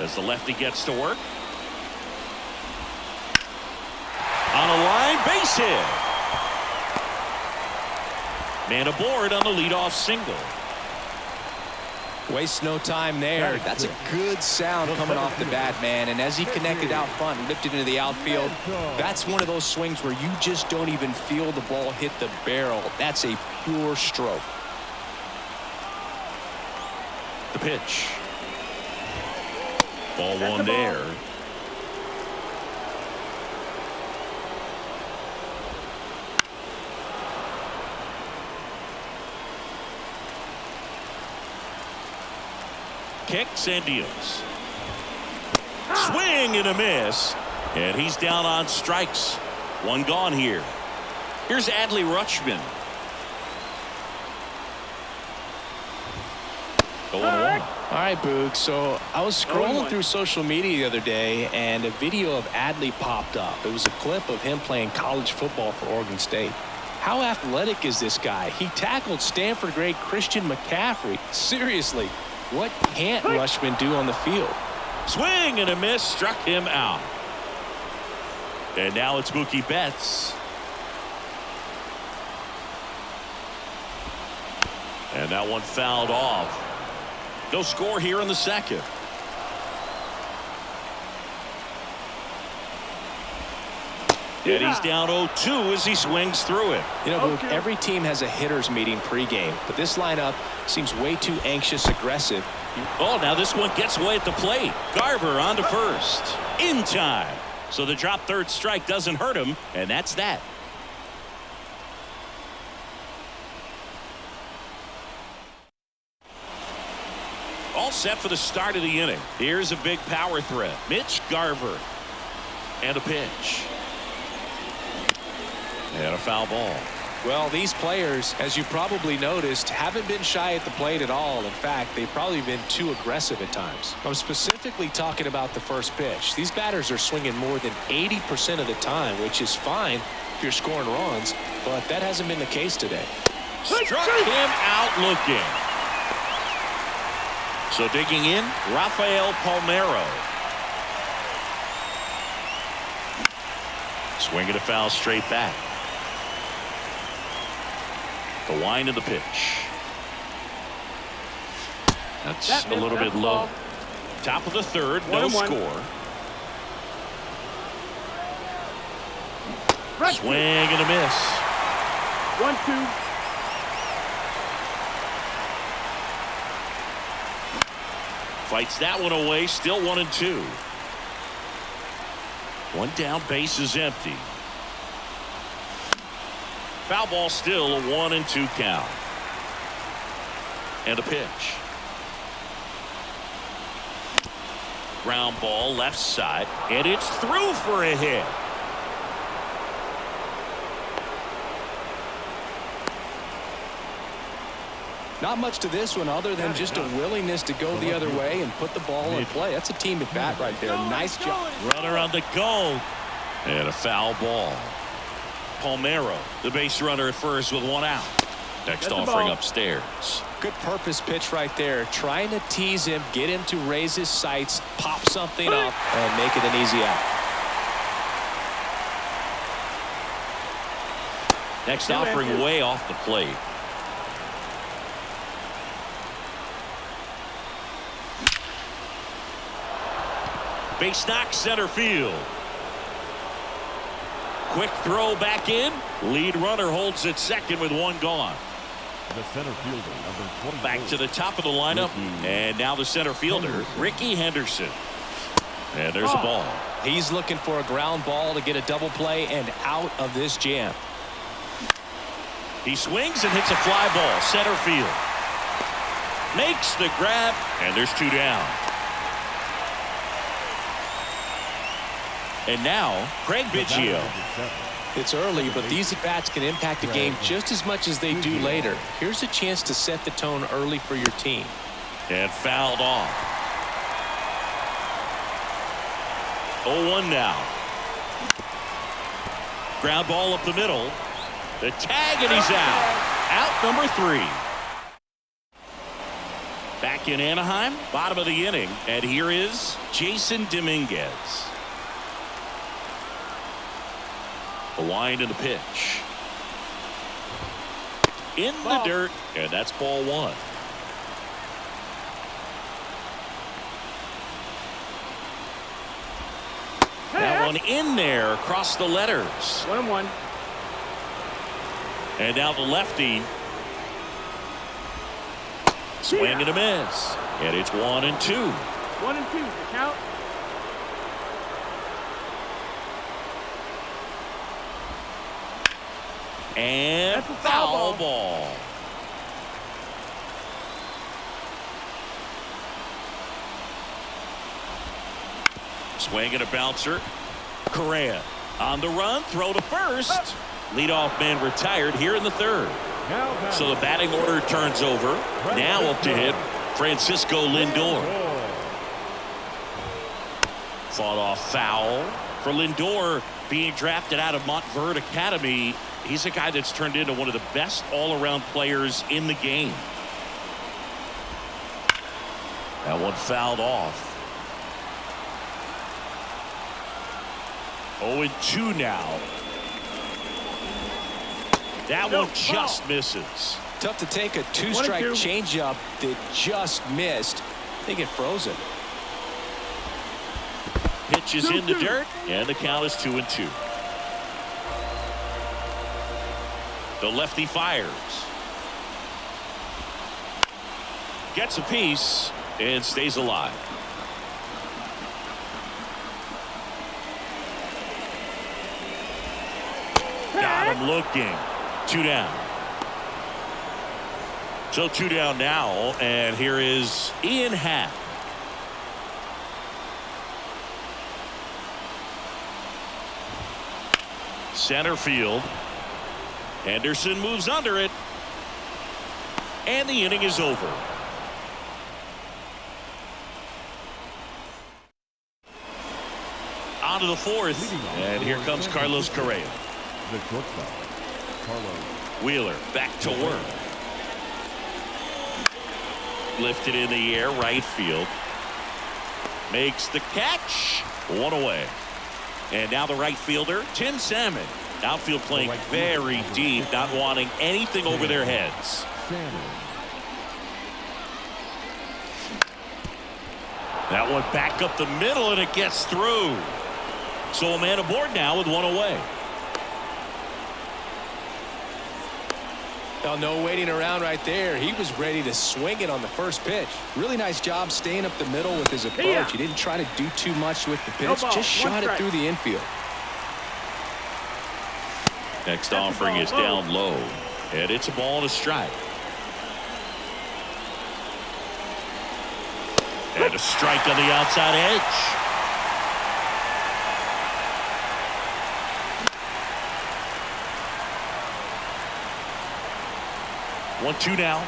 As the lefty gets to work. On a line, base hit. Man aboard on the leadoff single.
Waste no time there. That's a good sound coming off the bat, man. And as he connected out front and lifted into the outfield, that's one of those swings where you just don't even feel the ball hit the barrel. That's a pure stroke.
The pitch. Ball one there. Kicks and deals. Swing and a miss. And he's down on strikes. One gone here. Here's Adley Rutschman. 0-1.
All right, Boog. So I was scrolling through social media the other day, and a video of Adley popped up. It was a clip of him playing college football for Oregon State. How athletic is this guy? He tackled Stanford great Christian McCaffrey. Seriously, what can't Rutschman do on the field?
Swing and a miss, struck him out. And now it's Mookie Betts. And that one fouled off. No score here in the second. And he's down 0-2 as he swings through it.
You know, Boog, every team has a hitters meeting pregame, but this lineup seems way too anxious, aggressive.
Oh, now this one gets away at the plate. Garver on to first. In time. So the drop third strike doesn't hurt him, and that's that. All set for the start of the inning. Here's a big power threat. Mitch Garver. And a pitch. And a foul ball.
Well, these players, as you probably noticed, haven't been shy at the plate at all. In fact, they've probably been too aggressive at times. I'm specifically talking about the first pitch. These batters are swinging more than 80% of the time, which is fine if you're scoring runs, but that hasn't been the case today.
Struck him out looking. So digging in, Rafael Palmeiro. Swinging a foul straight back. The wind of the pitch. That's a little bit low. Top of the third, no score. Swing and a miss.
1-2.
Fights that one away, still 1-2. One down, base is empty. Foul ball, still a 1-2 count. And a pitch. Ground ball left side, and it's through for a hit.
Not much to this one other than just a willingness to go the other way and put the ball in play. That's a team at bat right there. Nice job.
Runner on the go. And a foul ball. Palmeiro, the base runner at first with one out. Next offering upstairs.
Good purpose pitch right there. Trying to tease him, get him to raise his sights, pop something up, and make it an easy out.
Next offering way off the plate. Base knock, center field. Quick throw back in. Lead runner holds at second with one gone.
The center fielder, number 24.
Back to the top of the lineup. And now the center fielder, Ricky Henderson. And there's a ball.
He's looking for a ground ball to get a double play and out of this jam.
He swings and hits a fly ball, center field. Makes the grab, and there's two down. And now, Craig Biggio.
It's early, but these at-bats can impact the game just as much as they do later. Here's a chance to set the tone early for your team.
And fouled off. 0-1 now. Ground ball up the middle. The tag, and he's out. Out number 3. Back in Anaheim, bottom of the inning, and here is Jason Dominguez. The wind and the pitch. In the dirt, and that's ball 1. That one in there across the letters.
1-1.
And now the lefty. Swing and a miss. And it's 1-2.
1-2. The count.
And foul ball. Swing and a bouncer. Correa on the run. Throw to first. Leadoff man retired here in the third. So the batting order turns over. Now up to hit Francisco Lindor. Fought off foul for Lindor, being drafted out of Montverde Academy. He's a guy that's turned into one of the best all-around players in the game. That one fouled off. 0-2 now. That one just misses.
Tough to take a two-strike changeup that just missed. I think it froze it.
Pitch is in the dirt, and the count is 2-2. The lefty fires. Gets a piece and stays alive. Got him looking. 2 down. So 2 down now, and here is Ian Happ. Center field. Henderson moves under it. And the inning is over. On to the 4th. And here comes Carlos Correa.
The shortstop, Carlos.
Wheeler back to work. Lifted in the air, right field. Makes the catch. 1 away. And now the right fielder, Tim Salmon. Outfield playing very deep, not wanting anything over their heads. That one back up the middle, and it gets through. So a man aboard now with 1 away.
Well, no waiting around right there. He was ready to swing it on the first pitch. Really nice job staying up the middle with his approach. He didn't try to do too much with the pitch. Just shot it through the infield.
Next offering is down low. And it's a ball and a strike. And a strike on the outside edge. One, 2 down.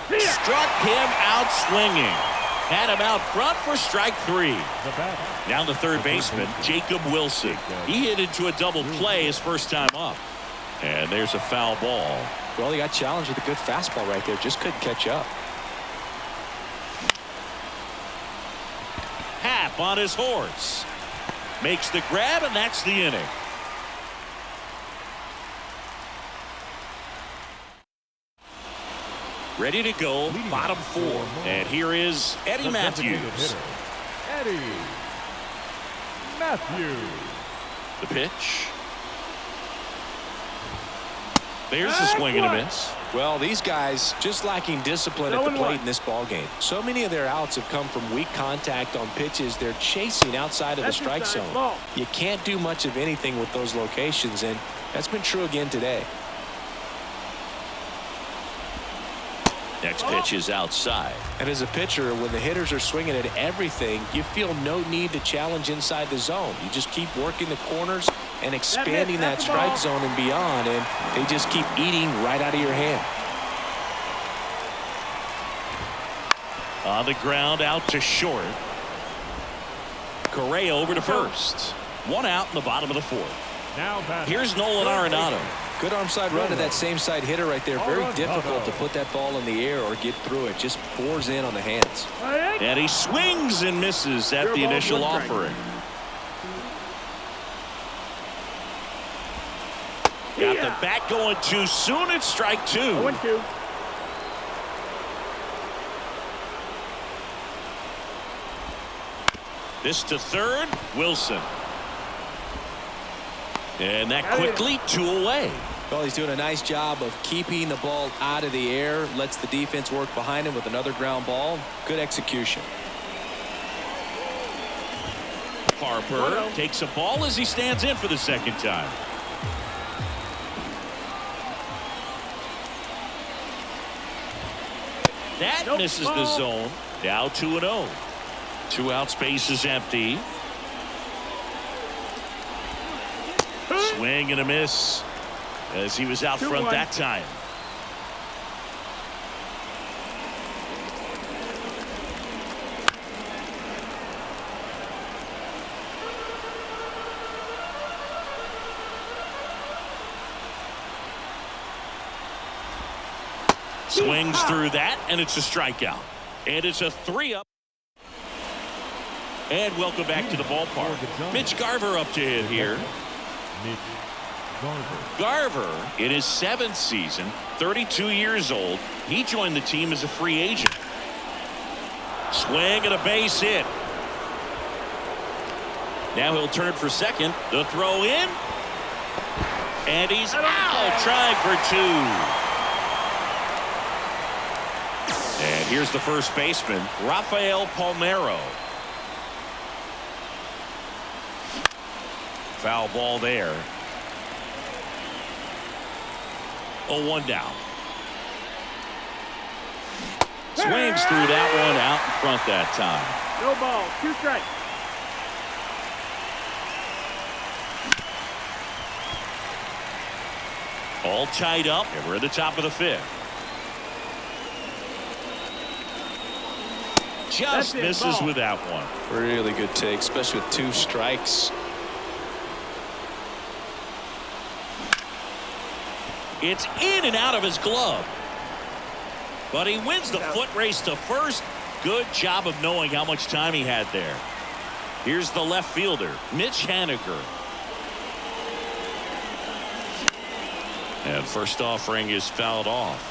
Struck him out swinging. Had him out front for strike 3. Now the third baseman, Jacob Wilson. He hit into a double play his first time up. And there's a foul ball.
Well, he got challenged with a good fastball right there. Just couldn't catch up.
Happ on his horse. Makes the grab, and that's the inning. Ready to go, bottom 4. And here is Eddie Matthews.
Eddie Matthews.
The pitch. There's a swing and a miss.
Well, these guys just lacking discipline at the plate in this ball game. So many of their outs have come from weak contact on pitches they're chasing outside of the strike zone. You can't do much of anything with those locations, and that's been true again today.
Next pitch is outside.
And as a pitcher, when the hitters are swinging at everything, you feel no need to challenge inside the zone. You just keep working the corners and expanding that strike zone and beyond, and they just keep eating right out of your hand.
On the ground, out to short. Correa over to first. 1 out in the bottom of the 4th. Here's Nolan Arenado.
Good arm side run to that same side hitter right there. Very difficult to put that ball in the air or get through it. Just pours in on the hands.
And he swings and misses at the initial offering. Got the bat going too soon. It's strike 2.
0-2.
This to third, Wilson. And that quickly 2 away.
Well, he's doing a nice job of keeping the ball out of the air. Lets the defense work behind him with another ground ball. Good execution.
Harper takes a ball as he stands in for the second time. That misses the zone. Now 2-0. 2 out, space is empty. Swing and a miss as he was out front that time. Swings through that, and it's a strikeout. And it's a 3-up. And welcome back to the ballpark. Mitch Garver up to hit here. Garver, in his 7th season, 32 years old. He joined the team as a free agent. Swing and a base hit. Now he'll turn for second. The throw in. And he's out, trying for 2. And here's the first baseman, Rafael Palmeiro. Foul ball there. 0-1 down. Swings through that one, out in front that time.
No ball. 2 strikes.
All tied up, and we're at the top of the 5th. Just misses
ball.
with that one.
Really good take, especially with 2 strikes.
It's in and out of his glove. But he wins the foot race to first. Good job of knowing how much time he had there. Here's the left fielder, Mitch Haniger. And first offering is fouled off.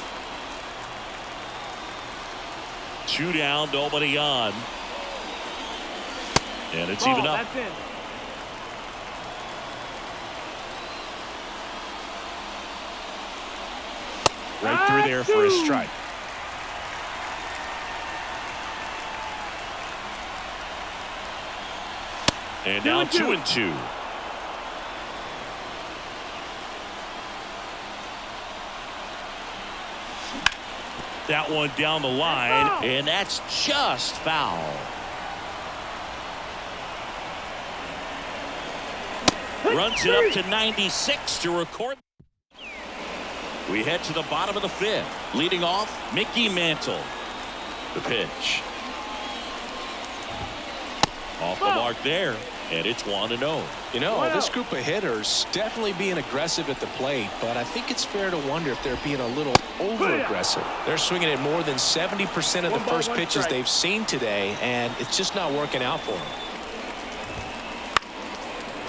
2 down, nobody on. And it's even up.
That's in.
Right through there for a strike. And now 2-2. That one down the line, and that's just foul. Runs it up to 96 to record. We head to the bottom of the 5th. Leading off, Mickey Mantle. The pitch. Off the mark there, and it's 1-0.
You know, this group of hitters definitely being aggressive at the plate, but I think it's fair to wonder if they're being a little over-aggressive. They're swinging at more than 70% of the first pitches they've seen today, and it's just not working out for them.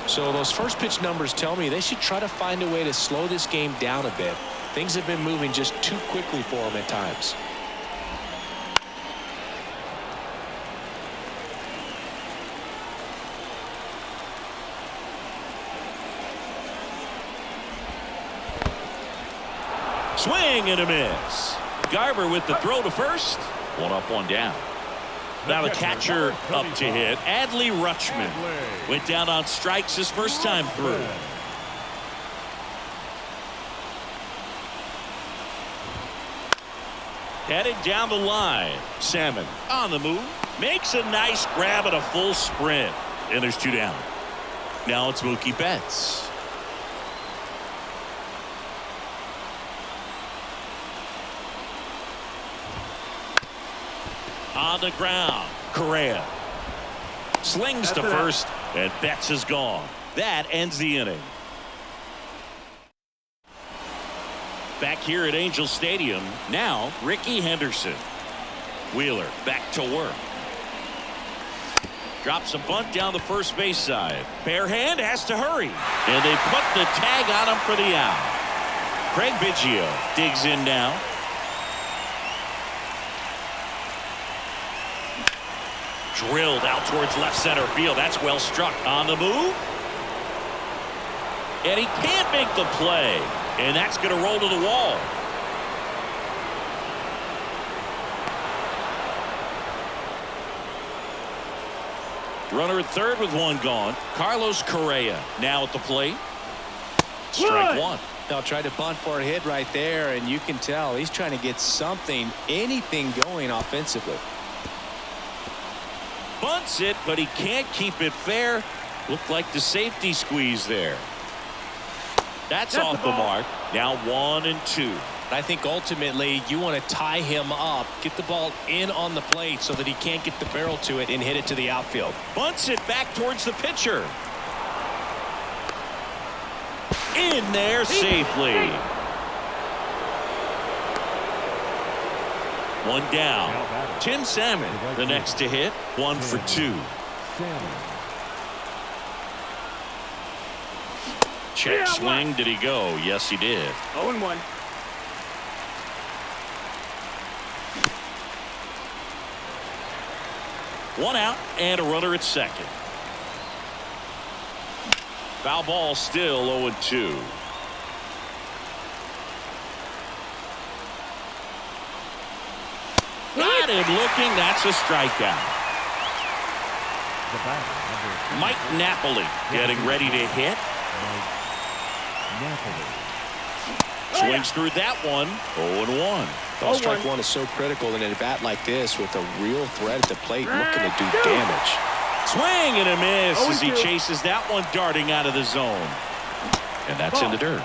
So those first pitch numbers tell me they should try to find a way to slow this game down a bit. Things have been moving just too quickly for them at times.
Swing and a miss. Garber with the throw to first. 1 up, 1 down. Now the catcher up to hit. Adley Rutschman went down on strikes his first time through. Headed down the line. Salmon on the move. Makes a nice grab at a full sprint. And there's 2 down. Now it's Mookie Betts. On the ground, Correa slings to first, and Betts is gone. That ends the inning. Back here at Angel Stadium, now Ricky Henderson. Wheeler back to work. Drops a bunt down the first base side. Bare hand has to hurry, and they put the tag on him for the out. Craig Biggio digs in now. Drilled out towards left center field. That's well struck. On the move. And he can't make the play. And that's going to roll to the wall. Runner at third with 1 gone. Carlos Correa now at the plate. Strike 1.
They'll try to bunt for a hit right there, and you can tell he's trying to get something, anything going offensively.
Bunts it, but he can't keep it fair. Looked like the safety squeeze there. That's off the mark. Now 1-2.
I think ultimately you want to tie him up, get the ball in on the plate so that he can't get the barrel to it and hit it to the outfield.
Bunts it back towards the pitcher. In there safely. 1 down. Tim Salmon, the next to hit. 1 for 2. Check swing. Did he go? Yes, he did.
0-1.
One out and a runner at second. Foul ball, still 0-2. him looking. That's a strikeout.
The batter, number
Mike Napoli getting ready to hit.
Mike Napoli.
Swings through that one. 0-1.
Well, strike one is so critical in a bat like this with a real threat at the plate looking to do damage.
Swing and a miss as he chases that one darting out of the zone. And that's in the dirt.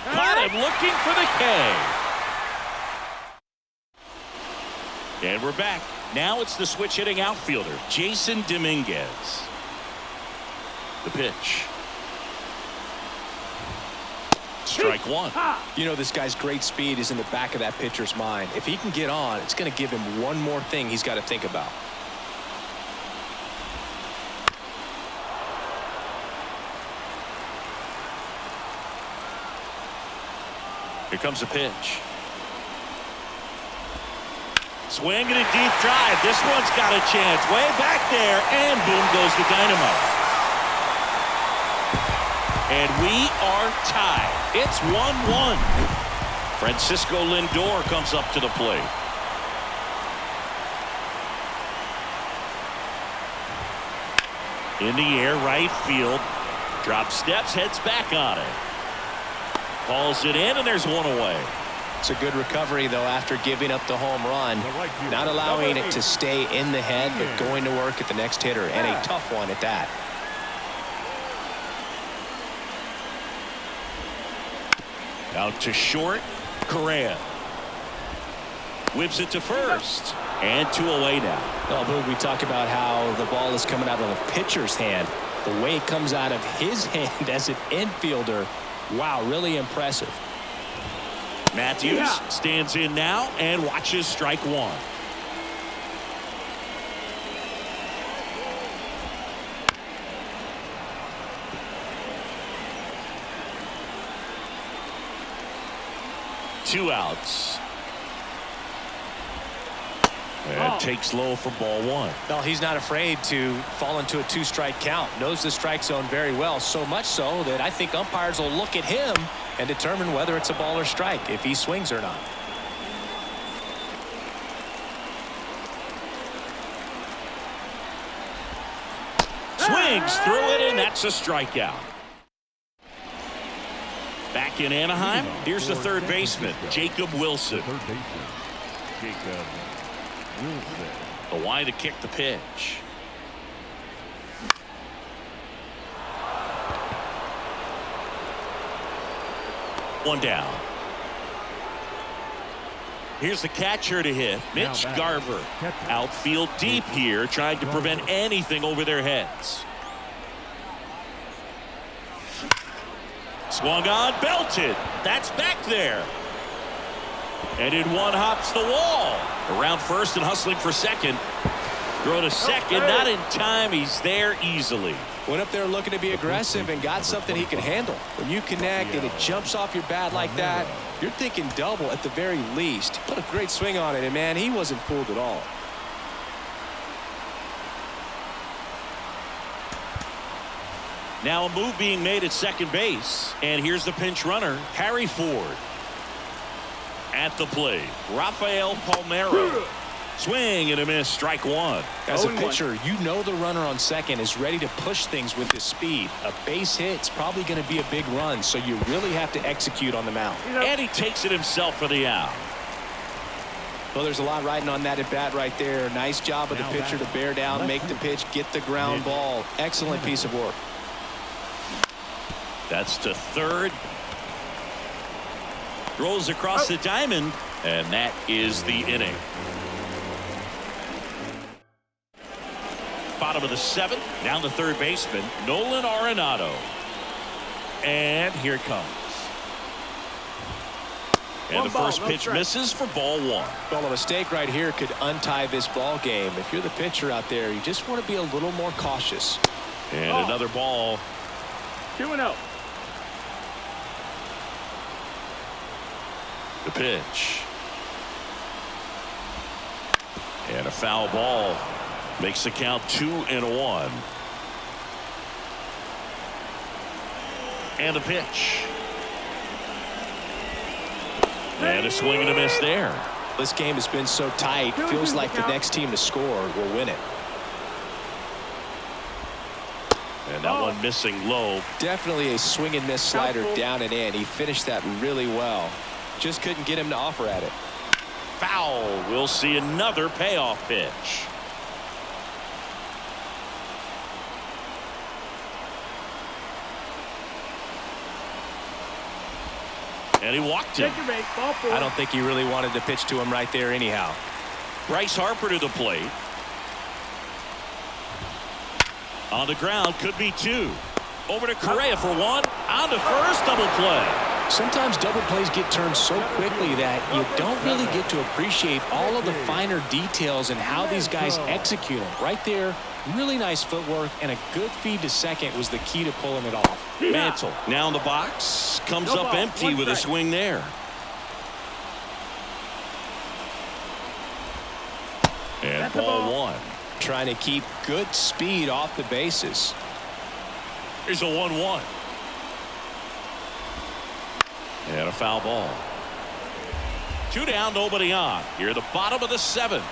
Caught him looking for the K. And we're back. Now it's the switch hitting outfielder, Jason Dominguez. The pitch. Strike one.
You know, this guy's great speed is in the back of that pitcher's mind. If he can get on, it's going to give him one more thing he's got to think about.
Here comes a pitch. Swing and a deep drive. This one's got a chance. Way back there, and boom goes the dynamite. And we are tied. It's 1-1. Francisco Lindor comes up to the plate. In the air, right field. Drop steps, heads back on it. Calls it in, and there's one away.
It's a good recovery, though, after giving up the home run. Not allowing it to stay in the head, but going to work at the next hitter, and a tough one at that.
Out to short, Correa. Whips it to first, and 2 away now.
Well, Boog, we talk about how the ball is coming out of the pitcher's hand. The way it comes out of his hand as an infielder, wow, really impressive.
Matthews stands in now and watches strike one. Two outs. And takes low for ball one.
Well, he's not afraid to fall into a 2-strike count. Knows the strike zone very well, so much so that I think umpires will look at him and determine whether it's a ball or strike, if he swings or not.
Swings through it, and that's a strikeout. Back in Anaheim, here's the third baseman, Jacob Wilson.
Third baseman, Jacob Wilson.
The line to kick the pitch. One down. Here's the catcher to hit, Mitch Garver. Outfield deep here, trying to prevent anything over their heads. Swung on, belted. That's back there. And in one hops the wall. Around first and hustling for second. Throw to second, not in time. He's there easily.
Went up there looking to be aggressive and got something he could handle. When you connect and it jumps off your bat like that, you're thinking double at the very least. Put a great swing on it, and man, he wasn't fooled at all.
Now a move being made at second base. And here's the pinch runner, Harry Ford. At the plate, Rafael Palmeiro. Swing and a miss, strike one.
As a pitcher, you know the runner on second is ready to push things with his speed. A base hit's probably going to be a big run, so you really have to execute on the mound.
And he takes it himself for the out.
Well, there's a lot riding on that at bat right there. Nice job of the pitcher to bear down, make the pitch, get the ground ball. Excellent piece of work.
That's to third. Throws across the diamond, and that is the inning. Bottom of the seventh, down the third baseman, Nolan Arenado. And here it comes. And the first pitch misses for ball one.
Well, a mistake right here could untie this ball game. If you're the pitcher out there, you just want to be a little more cautious.
And another ball.
2-0.
The pitch. And a foul ball. Makes the count 2-1. And the pitch. And a swing and a miss there.
This game has been so tight. Feels like the next team to score will win it.
And that one missing low.
Definitely a swing and miss slider down and in. He finished that really well. Just couldn't get him to offer at it.
Foul. We'll see another payoff pitch. And he walked him.
Take your base, ball 4.
I don't think he really wanted to pitch to him right there anyhow.
Bryce Harper to the plate. On the ground, could be 2. Over to Correa for 1. On to first, double play.
Sometimes double plays get turned so quickly that you don't really get to appreciate all of the finer details and how these guys execute them. Right there, really nice footwork, and a good feed to second was the key to pulling it off.
Mantle now in the box, comes up empty with a swing there. And ball 1.
Trying to keep good speed off the bases.
Here's a 1-1. And a foul ball. 2 down, nobody on. Here at the bottom of the 7th.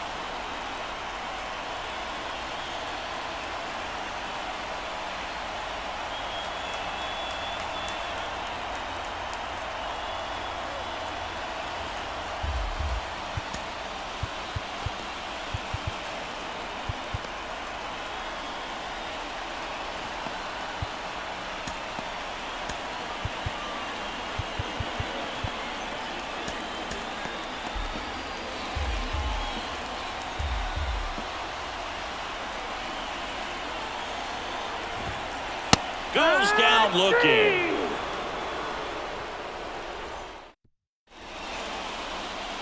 Goes down looking.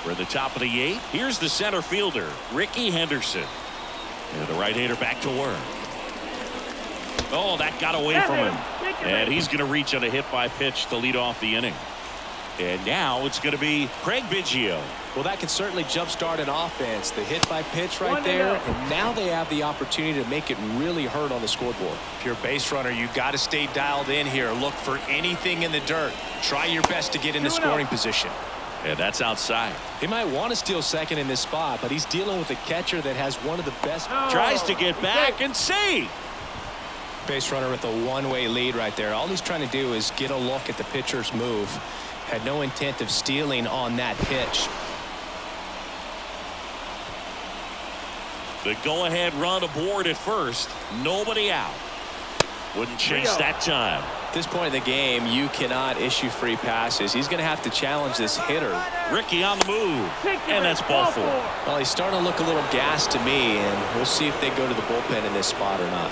For the top of the 8th, here's the center fielder, Ricky Henderson. And the right-hander back to work. Oh, that got away from him. And he's going to reach on a hit-by-pitch to lead off the inning. And now it's going to be Craig Biggio.
Well, that can certainly jumpstart an offense. The hit by pitch right there, and now they have the opportunity to make it really hurt on the scoreboard. If you're a base runner, you've got to stay dialed in here. Look for anything in the dirt. Try your best to get into scoring position.
And that's outside.
He might want to steal second in this spot, but he's dealing with a catcher that has one of the best.
Tries to get back and save.
Base runner with a one-way lead right there. All he's trying to do is get a look at the pitcher's move. Had no intent of stealing on that pitch.
The go-ahead run aboard at first. Nobody out. Wouldn't chase that time.
At this point in the game, you cannot issue free passes. He's going to have to challenge this hitter.
Ricky on the move. And that's ball 4.
Well, he's starting to look a little gassed to me, and we'll see if they go to the bullpen in this spot or not.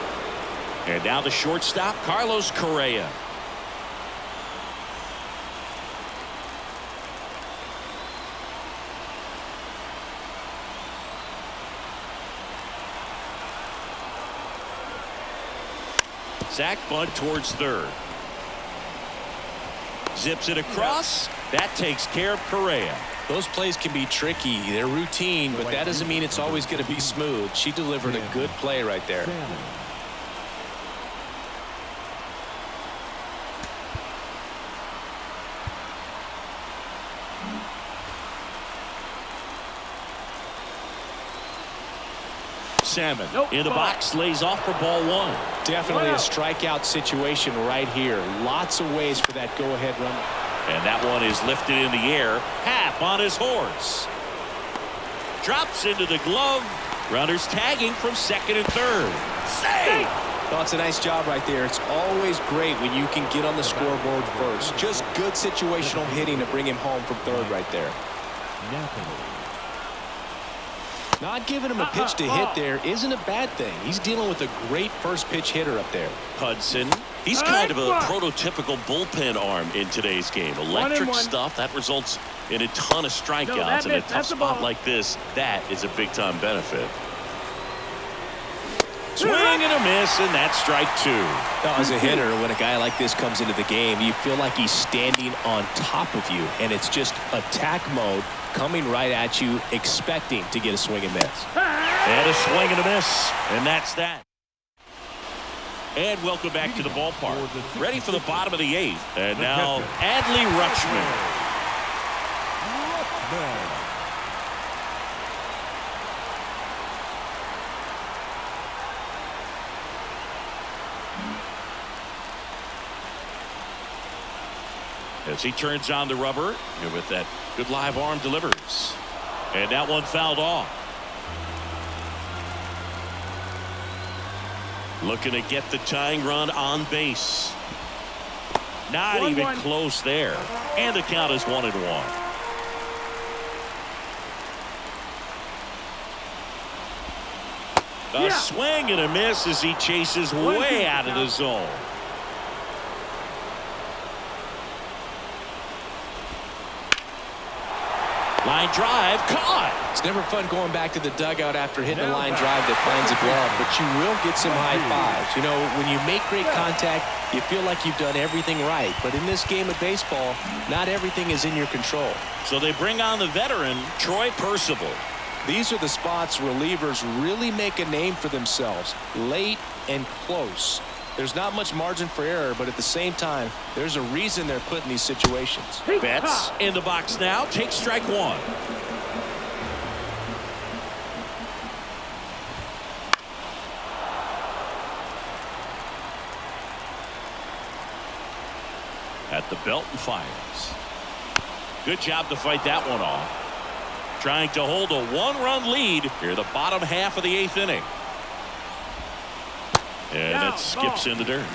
And now the shortstop, Carlos Correa. Zach bunt towards third. Zips it across. That takes care of Correa.
Those plays can be tricky. They're routine, but that doesn't mean it's always going to be smooth. She delivered a good play right there.
Salmon in the box, lays off for ball 1.
Definitely a strikeout situation right here. Lots of ways for that go-ahead run.
And that one is lifted in the air. Half on his horse. Drops into the glove. Runners tagging from second and third. Save!
Oh, it's a nice job right there. It's always great when you can get on the scoreboard first. Just good situational hitting to bring him home from third right there. Not giving him a pitch to hit there isn't a bad thing. He's dealing with a great first pitch hitter up there.
Hudson. He's kind of a prototypical bullpen arm in today's game. Electric stuff that results in a ton of strikeouts. In a tough spot like this, that is a big-time benefit. Swing and a miss, and that's strike 2.
Now, as a hitter, when a guy like this comes into the game, you feel like he's standing on top of you, and it's just attack mode coming right at you, expecting to get a swing and miss.
And a swing and a miss, and that's that. And welcome back to the ballpark. Ready for the bottom of the 8th. And now Adley Rutschman.
ball.
As he turns on the rubber, and with that good live arm delivers. And that one fouled off. Looking to get the tying run on base. Not even close there. And the count is 1-1. A swing and a miss as he chases way out of the zone. Line drive caught.
It's never fun going back to the dugout after hitting a line drive that finds a glove, but you will get some high fives. You know, when you make great contact, you feel like you've done everything right. But in this game of baseball, not everything is in your control.
So they bring on the veteran, Troy Percival.
These are the spots relievers really make a name for themselves, late and close. There's not much margin for error, but at the same time, there's a reason they're put in these situations.
Betts in the box now, takes strike one. At the belt and fires. Good job to fight that one off. Trying to hold a one-run lead here the bottom half of the 8th inning. And it skips in the dirt.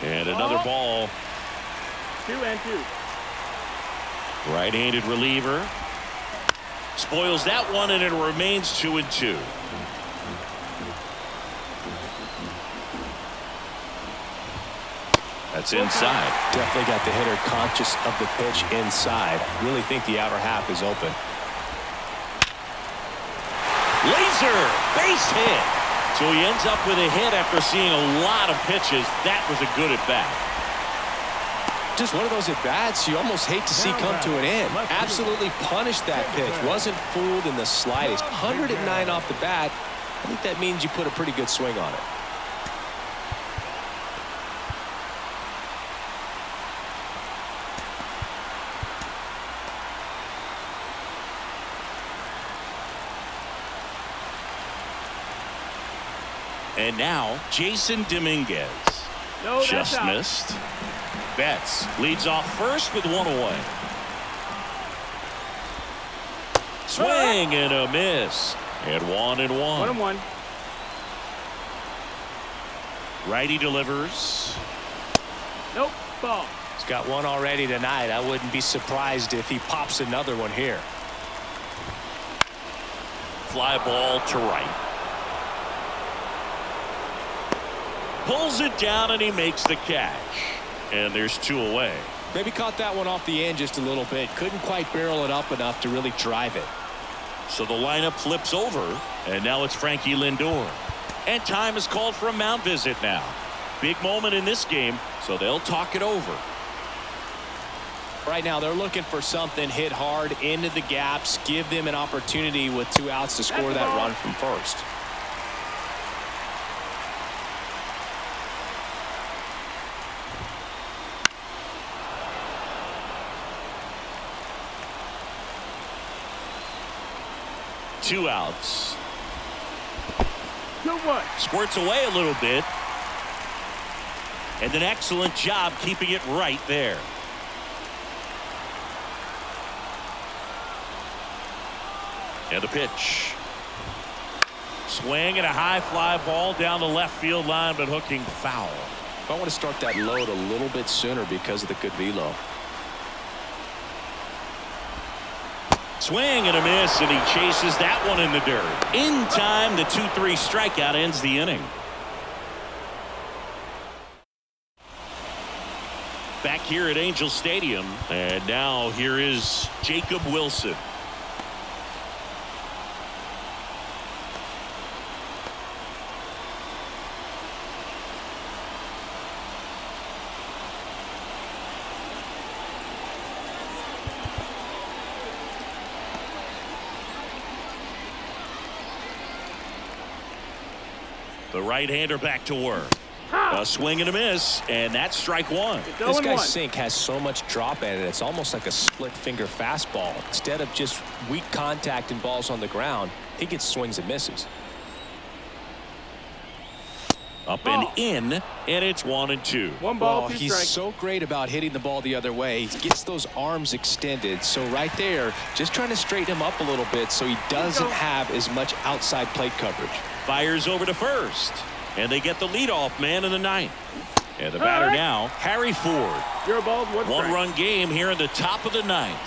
And another ball.
2-2.
Right-handed reliever. Spoils that one, and it remains 2-2. That's inside.
Definitely got the hitter conscious of the pitch inside. Really think the outer half is open.
Laser base hit. So he ends up with a hit after seeing a lot of pitches. That was a good at bat.
Just one of those at bats you almost hate to see come to an end. Absolutely punished that pitch. Wasn't fooled in the slightest. 109 off the bat. I think that means you put a pretty good swing on it.
And now Jason Dominguez. Just missed. Betts leads off first with one away. Swing and a miss. And 1-1.
1-1.
Righty delivers.
Nope. Ball.
He's got one already tonight. I wouldn't be surprised if he pops another one here.
Fly ball to right. Pulls it down and he makes the catch. And there's two away.
Maybe caught that one off the end just a little bit. Couldn't quite barrel it up enough to really drive it.
So the lineup flips over, and now it's Frankie Lindor. And time is called for a mound visit now. Big moment in this game, so they'll talk it over.
Right now they're looking for something hit hard into the gaps, give them an opportunity with 2 outs to score that run from first.
Two outs.
2-1.
Squirts away a little bit. And an excellent job keeping it right there. And the pitch. Swing and a high fly ball down the left field line, but hooking foul.
I want to start that load a little bit sooner because of the good velo.
Swing and a miss, and he chases that one in the dirt. In time, the 2-3 strikeout ends the inning. Back here at Angel Stadium, and now here is Jacob Wilson. The right-hander back to work. A swing and a miss, and that's strike one.
This guy's sink has so much drop in it. It's almost like a split finger fastball. Instead of just weak contact and balls on the ground, he gets swings and misses.
Up and in, and it's 1-2.
One ball,
well,
two
he's
strikes.
so great about hitting the ball the other way. He gets those arms extended. So right there, just trying to straighten him up a little bit so he doesn't have as much outside plate coverage.
Fires over to first, and they get the leadoff man in the ninth. And the batter now, Harry Ford.
You're a ball, one strike.
One-run game here in the top of the ninth.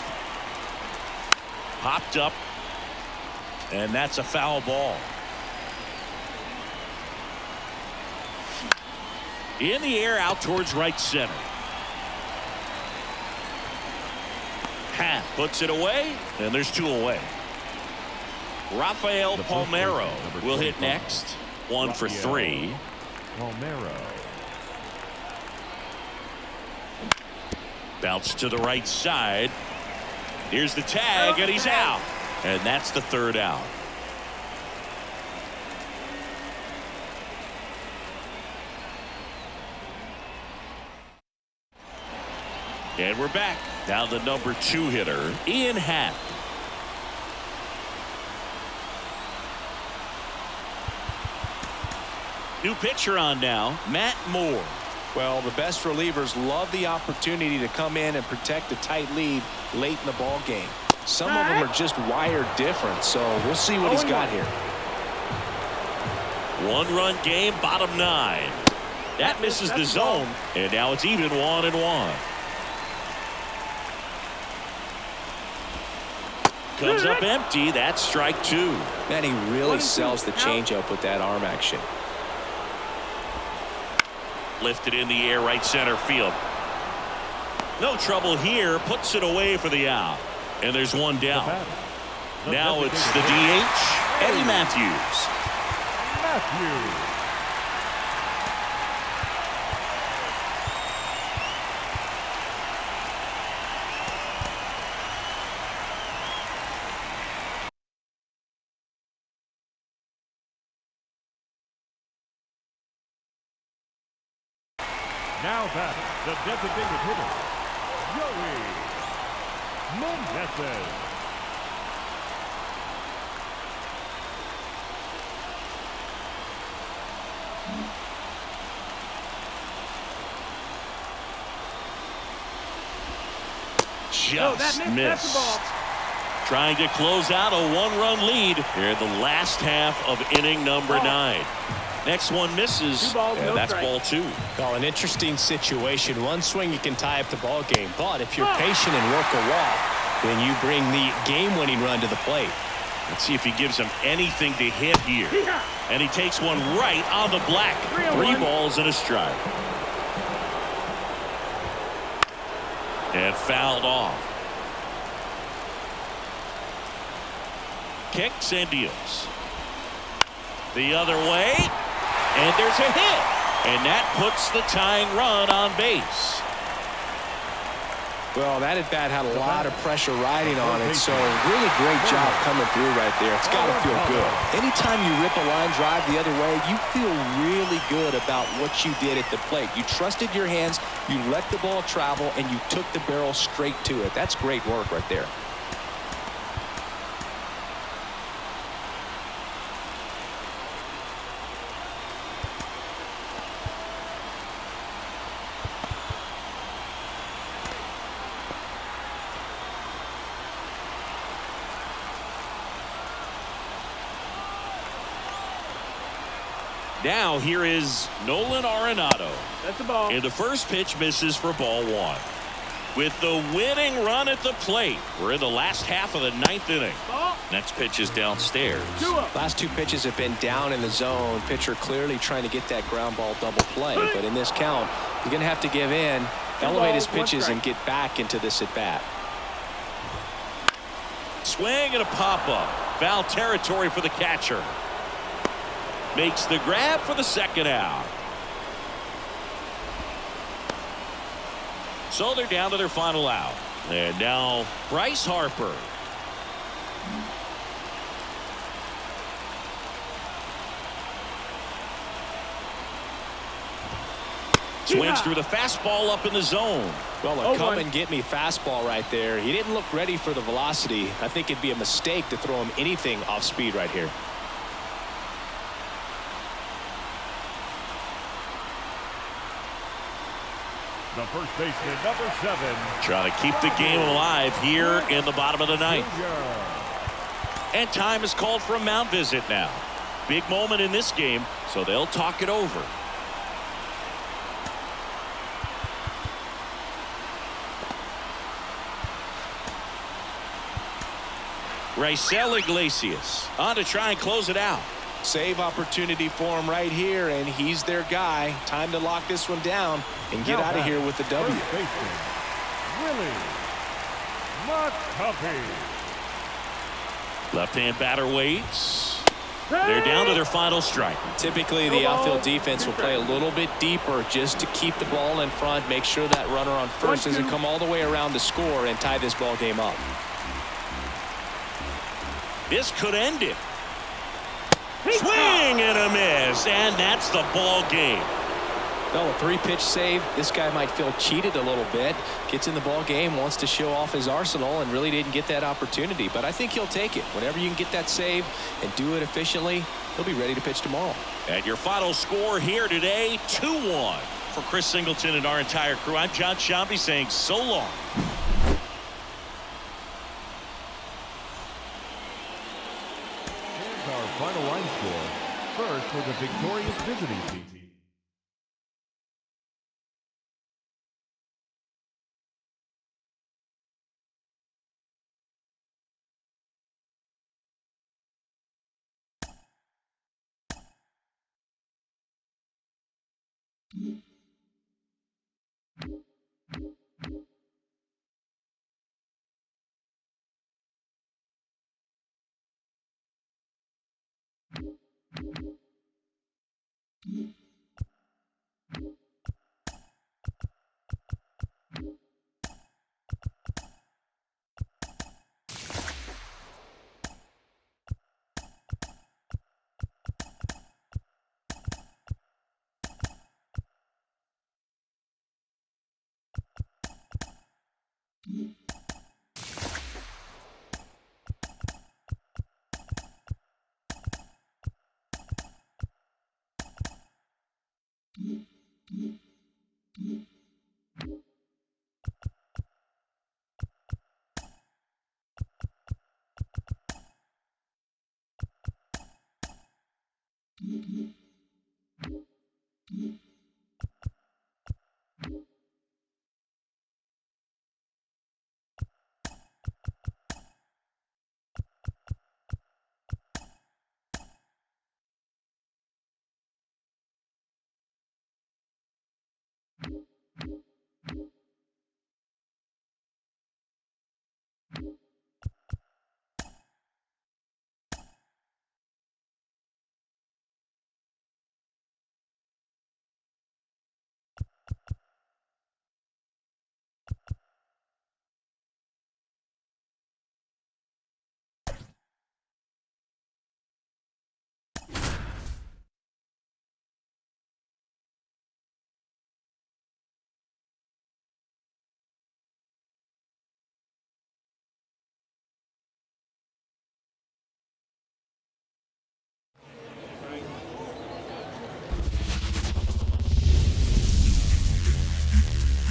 Popped up, and that's a foul ball. In the air, out towards right center. Happ puts it away, and there's two away. Rafael Palmeiro will hit next. 1 for 3.
Palmeiro.
Bounce to the right side. Here's the tag, and he's out. And that's the third out. And we're back. Now the number 2 hitter, Ian Happ. New pitcher on now, Matt Moore.
Well, the best relievers love the opportunity to come in and protect a tight lead late in the ball game. Some of them are just wired different, so we'll see what he's got here.
One-run game, bottom 9. That misses the zone, and now it's even 1-1. Comes up empty. That's strike 2.
Man, he really sells the changeup with that arm action.
Lifted in the air, right center field. No trouble here. Puts it away for the out. And there's one down. Now it's the DH, Eddie Matthews.
Now back, the designated hitter, Joey Mendez.
Just missed. Trying to close out a one-run lead here in the last half of inning number 9. Next one misses, and that's ball 2.
Well, an interesting situation. One swing, you can tie up the ball game. But if you're patient and work a walk, then you bring the game-winning run to the plate.
Let's see if he gives him anything to hit here. And he takes one right on the black. 3 balls and a strike. And fouled off. Kicks and deals. The other way. And there's a hit. And that puts the tying run on base.
Well, that at-bat had a lot of pressure riding on it, so really great job coming through right there. It's got to feel good. Anytime you rip a line drive the other way, you feel really good about what you did at the plate. You trusted your hands, you let the ball travel, and you took the barrel straight to it. That's great work right there.
Now here is Nolan Arenado.
That's the ball.
And the first pitch misses for ball 1. With the winning run at the plate, we're in the last half of the 9th inning. Next pitch is downstairs.
Last 2 pitches have been down in the zone. Pitcher clearly trying to get that ground ball double play. But in this count, he's going to have to give in, elevate his pitches, and get back into this at bat.
Swing and a pop-up. Foul territory for the catcher. Makes the grab for the second out. So they're down to their final out. And now Bryce Harper. Swings through the fastball up in the zone.
Well, a come and get me fastball right there. He didn't look ready for the velocity. I think it'd be a mistake to throw him anything off speed right here.
The first baseman, number 7.
Trying to keep the game alive here in the bottom of the ninth. And time is called for a mound visit now. Big moment in this game, so they'll talk it over. Raisel Iglesias on to try and close it out.
Save opportunity for him right here, and he's their guy. Time to lock this one down and get out of here with the W.
First baseman, Willie McCovey.
Left-hand batter waits. They're down to their final strike.
Typically, the outfield defense will play a little bit deeper just to keep the ball in front, make sure that runner on first doesn't come all the way around to score and tie this ball game up.
This could end it. Swing and a miss, and that's the ball game.
Well, a 3-pitch save. This guy might feel cheated a little bit. Gets in the ball game, wants to show off his arsenal, and really didn't get that opportunity. But I think he'll take it. Whenever you can get that save and do it efficiently, he'll be ready to pitch tomorrow.
And your final score here today, 2-1. For Chris Singleton and our entire crew, I'm John Shambi saying so long.
Here's our final line score. First for the victorious visiting team.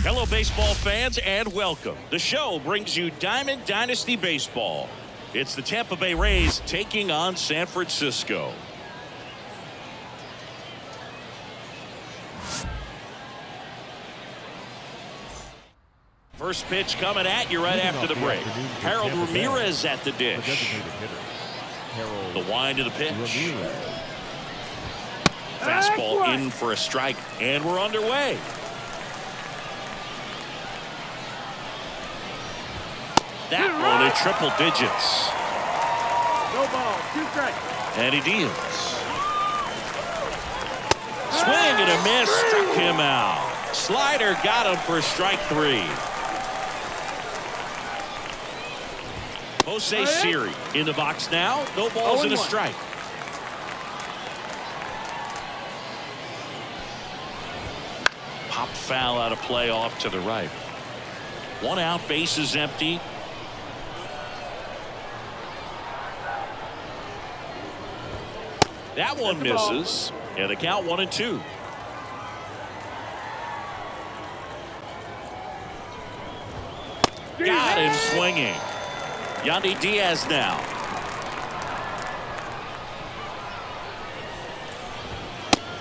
Hello, baseball fans, and welcome. The show brings you Diamond Dynasty Baseball. It's the Tampa Bay Rays taking on San Francisco. First pitch coming at you right after the break. Harold Ramirez at the dish. The wind of the pitch. Fastball in for a strike, and we're underway. That one in triple digits.
No ball, 2 strikes.
And he deals. Swing and a miss, struck him out. Slider got him for strike 3. Jose Siri in the box now. No balls and a strike.
Pop
foul out of play off to the right. 1 out, bases empty. That one misses. And the count 1-2. Got him swinging. Yandy Diaz now.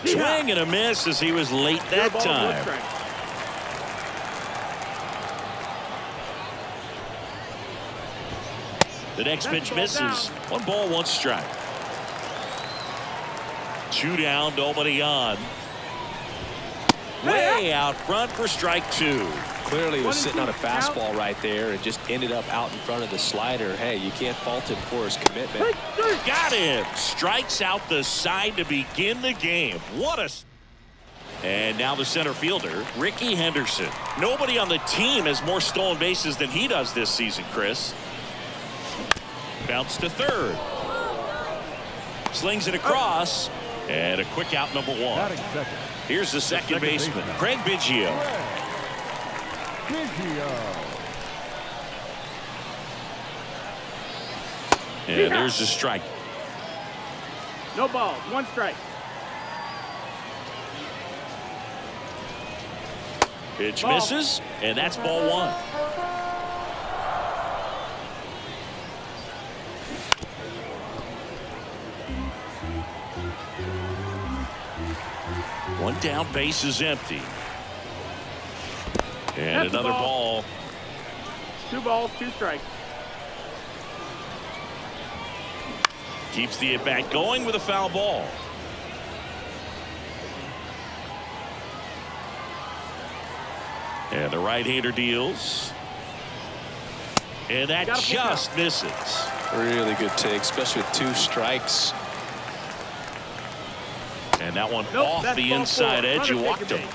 Swing and a miss as he was late that time. The next pitch misses. 1 ball, 1 strike. 2 down, nobody on. Way out front for strike 2.
Clearly was sitting on a fastball right there and just ended up out in front of the slider. Hey, you can't fault him for his commitment.
Got him. Strikes out the side to begin the game. What a... And now the center fielder, Ricky Henderson. Nobody on the team has more stolen bases than he does this season, Chris. Bounce to third. Slings it across. And a quick out, number 1. Here's the second baseman, Craig Biggio. And there's the strike.
No balls, 1 strike.
Pitch misses, and that's ball 1. One down, base is empty. And
That's
another ball.
2 balls, 2 strikes.
Keeps the at-bat going with a foul ball. And the right-hander deals. And that just misses.
Really good take, especially with 2 strikes.
And that one off the inside edge. You walked him.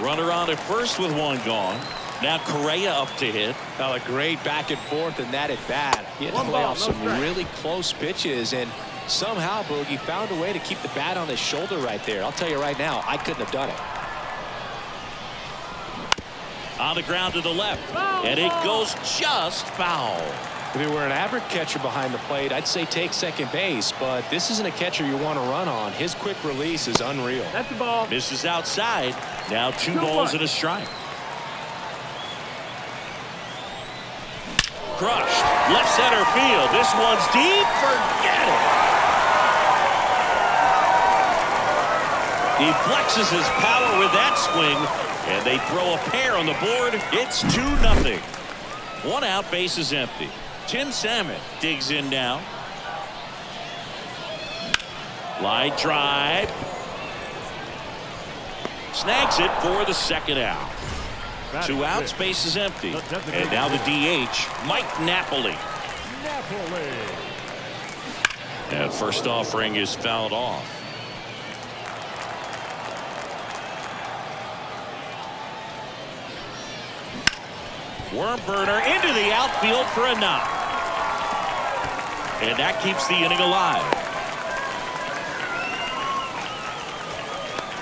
Runner on at first with 1 gone. Now Correa up to hit.
Well, a great back and forth in that at bat. He had to play off some really close pitches, and somehow Boogie found a way to keep the bat on his shoulder right there. I'll tell you right now, I couldn't have done it.
On the ground to the left, and it goes just foul.
If it were an average catcher behind the plate, I'd say take second base, but this isn't a catcher you want to run on. His quick release is unreal.
That's the ball.
Misses outside. Now 2 balls and a strike. Crushed. Left center field. This one's deep. Forget it. He flexes his power with that swing, and they throw a pair on the board. It's 2-0. 1 out, base is empty. Tim Salmon digs in now. Line drive. Snags it for the second out. 2 outs, base is empty. And now the DH, Mike Napoli. And first offering is fouled off. Worm burner into the outfield for a knock. And that keeps the inning alive.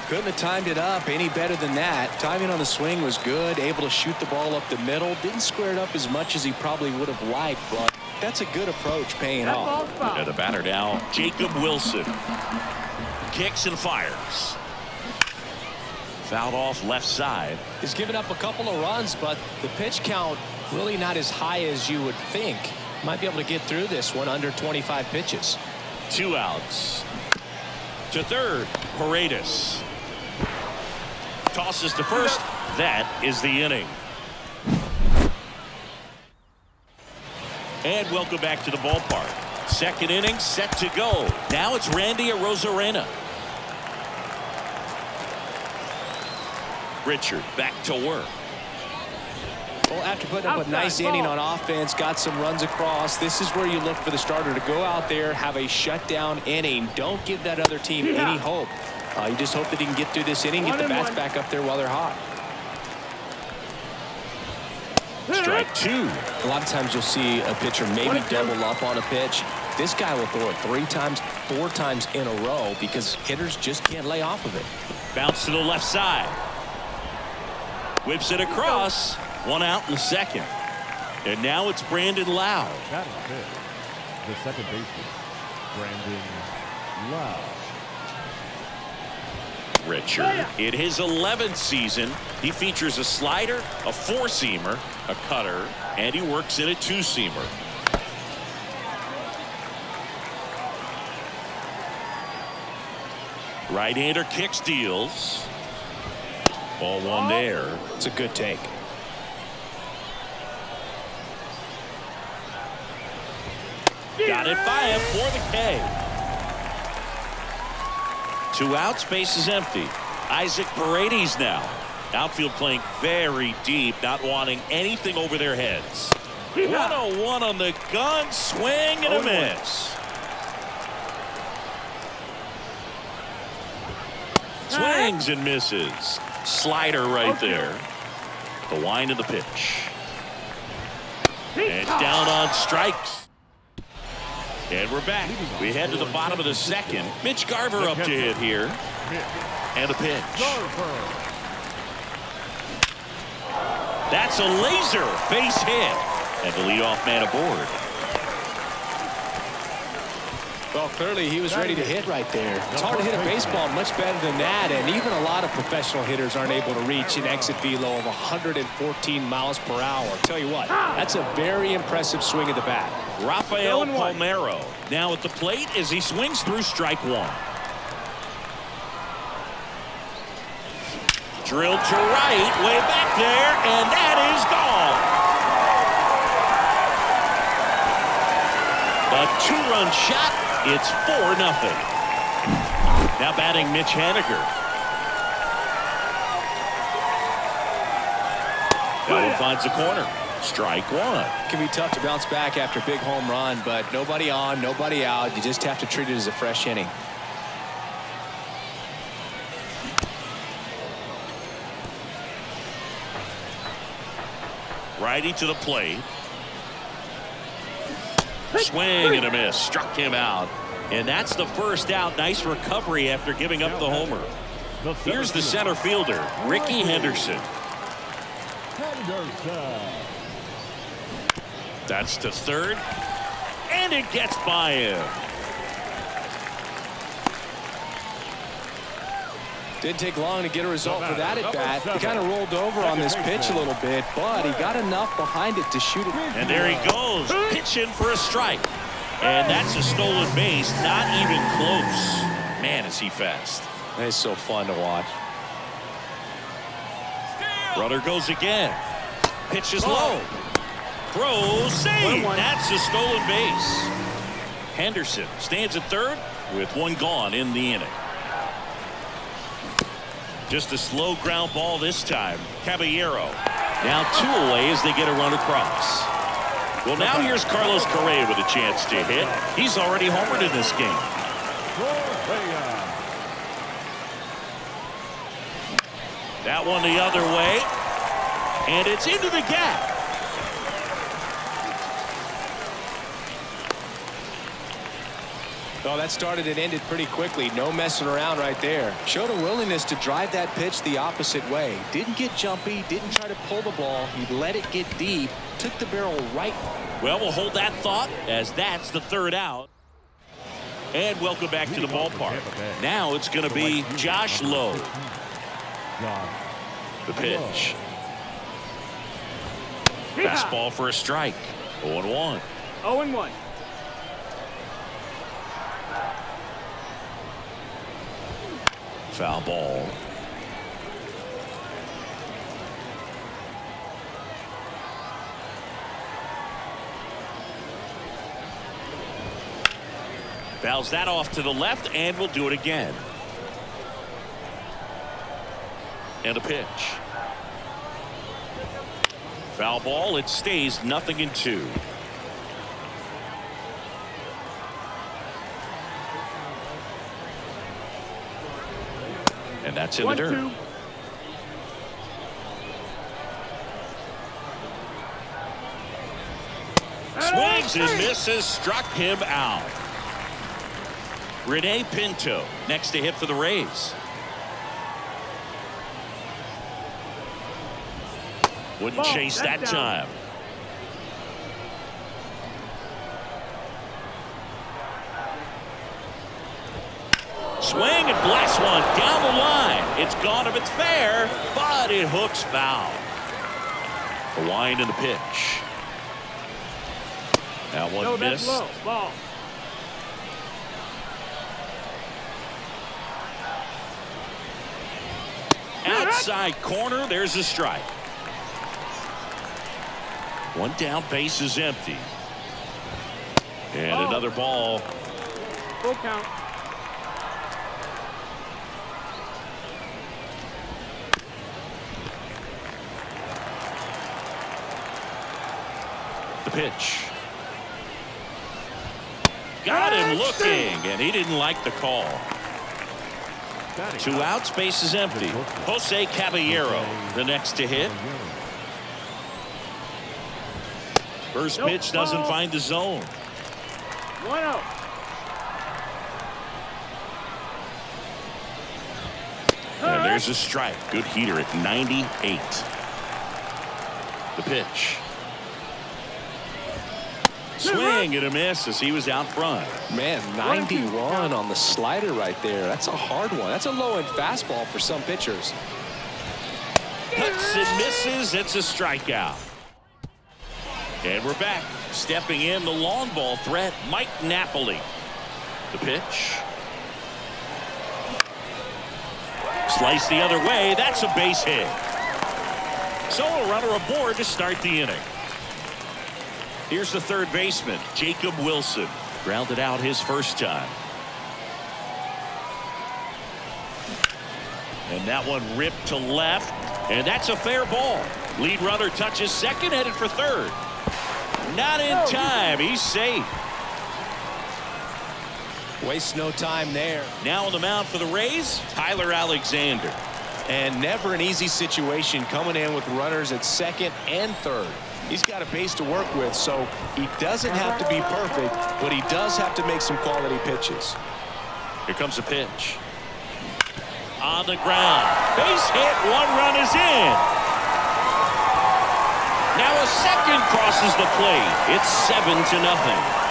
Couldn't have timed it up any better than that. Timing on the swing was good. Able to shoot the ball up the middle. Didn't square it up as much as he probably would have liked, but that's a good approach paying off.
And the batter now, Jacob Wilson. Kicks and fires. Fouled off left side.
He's given up a couple of runs, but the pitch count really not as high as you would think. Might be able to get through this one under 25 pitches.
2 outs. To third, Paredes. Tosses to first. That is the inning. And welcome back to the ballpark. Second inning set to go. Now it's Randy Arozarena. Richard back to work.
Well, after putting up a nice inning on offense, got some runs across, this is where you look for the starter to go out there, have a shutdown inning. Don't give that other team any hope. You just hope that he can get through this inning, get the bats back up there while they're hot.
Strike 2.
A lot of times you'll see a pitcher maybe double up on a pitch. This guy will throw it 3 times, 4 times in a row because hitters just can't lay off of it.
Bounce to the left side. Whips it across. One out in the second. And now it's Brandon Lau.
That is it. The second baseman, Brandon Lau.
Richard, in his 11th season, he features a slider, a four-seamer, a cutter, and he works in a two-seamer. Right-hander kicks, deals. Ball one there.
It's a good take.
Got it by him for the K. 2 outs, base is empty. Isaac Paredes now. Outfield playing very deep, not wanting anything over their heads. 101 on the gun, swing and a miss. Swings and misses. Slider right there. The wind of the pitch. And down on strikes. And we're back. We head to the bottom of the second. Mitch Garver up to hit here. And a pitch. That's a laser base hit. And the leadoff man aboard.
Well, clearly he was ready to hit right there. It's hard to hit a baseball much better than that, and even a lot of professional hitters aren't able to reach an exit velo of 114 miles per hour. Tell you what, that's a very impressive swing of the bat.
Rafael Palmeiro now at the plate as he swings through strike one. Drilled to right, way back there, and that is gone. A two-run shot. It's 4-0. Now batting Mitch Haniger. That one finds the corner. Strike one.
It can be tough to bounce back after a big home run, but nobody on, nobody out. You just have to treat it as a fresh inning.
Righty to the plate. Swing and a miss. Struck him out. And that's the first out. Nice recovery after giving up the homer. Here's the center fielder, Ricky Henderson. That's to third. And it gets by him.
Didn't take long to get a result for that at bat. He kind of rolled over on this pitch a little bit, but he got enough behind it to shoot it.
And there he goes, pitching for a strike. And that's a stolen base, not even close. Man, is he fast.
It's so fun to watch.
Runner goes again. Pitch is low. Throw, save. That's a stolen base. Henderson stands at third with one gone in the inning. Just a slow ground ball this time. Caballero now 2 away as they get a run across. Well, now here's Carlos Correa with a chance to hit. He's already homered in this game. That one the other way. And it's into the gap.
Oh, that started and ended pretty quickly. No messing around right there. Showed a willingness to drive that pitch the opposite way. Didn't get jumpy, didn't try to pull the ball. He let it get deep, took the barrel right.
Well, we'll hold that thought as that's the third out. And welcome back to the ballpark. Now it's going to be Josh Lowe. The pitch. Fastball for a strike. 0-1.
0-1.
Foul ball. Fouls that off to the left, and we'll do it again. And a pitch. Foul ball. It stays 0-2. And that's in the dirt.
1-2.
Swings and misses, struck him out. Rene Pinto next to hit for the Rays. Wouldn't chase that time. Swing and blast one down the line. It's gone if it's fair, but it hooks foul. The wind and the pitch. That one missed.
Low. Ball.
Outside corner, there's a strike. One down, base is empty. And another ball.
Full count.
The pitch. Got him looking, and he didn't like the call. 2 outs, base is empty. Jose Caballero, the next to hit. First pitch doesn't find the zone.
1-0.
And there's a strike. Good heater at 98. The pitch. Swing and a miss as he was out front.
Man, 91 on the slider right there. That's a hard one. That's a low-end fastball for some pitchers.
Cuts and misses. It's a strikeout. And we're back. Stepping in the long ball threat, Mike Napoli. The pitch. Slice the other way. That's a base hit. So a runner aboard to start the inning. Here's the third baseman, Jacob Wilson. Grounded out his first time. And that one ripped to left. And that's a fair ball. Lead runner touches second, headed for third. Not in time. He's safe.
Waste no time there.
Now on the mound for the Rays, Tyler Alexander.
And never an easy situation coming in with runners at second and third. He's got a base to work with, so he doesn't have to be perfect, but he does have to make some quality pitches.
Here comes a pitch. On the ground. Base hit. 1 run is in. Now a second crosses the plate. It's 7-0.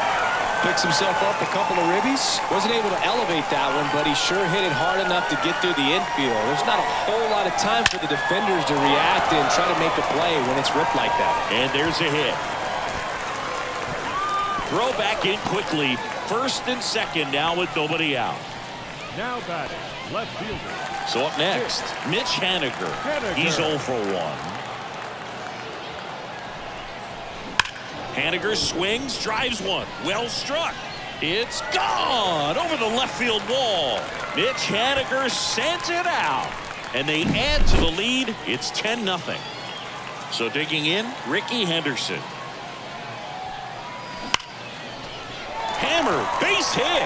Picks himself up a couple of ribbies. Wasn't able to elevate that one, but he sure hit it hard enough to get through the infield. There's not a whole lot of time for the defenders to react and try to make a play when it's ripped like that.
And there's a hit. Throw back in quickly. First and second now with nobody out.
Now batting, left fielder.
So up next, Mitch Haniger. He's 0 for 1. Haniger swings, drives one. Well struck. It's gone over the left field wall. Mitch Haniger sends it out. And they add to the lead. It's 10-0. So digging in, Ricky Henderson. Hammer, base hit.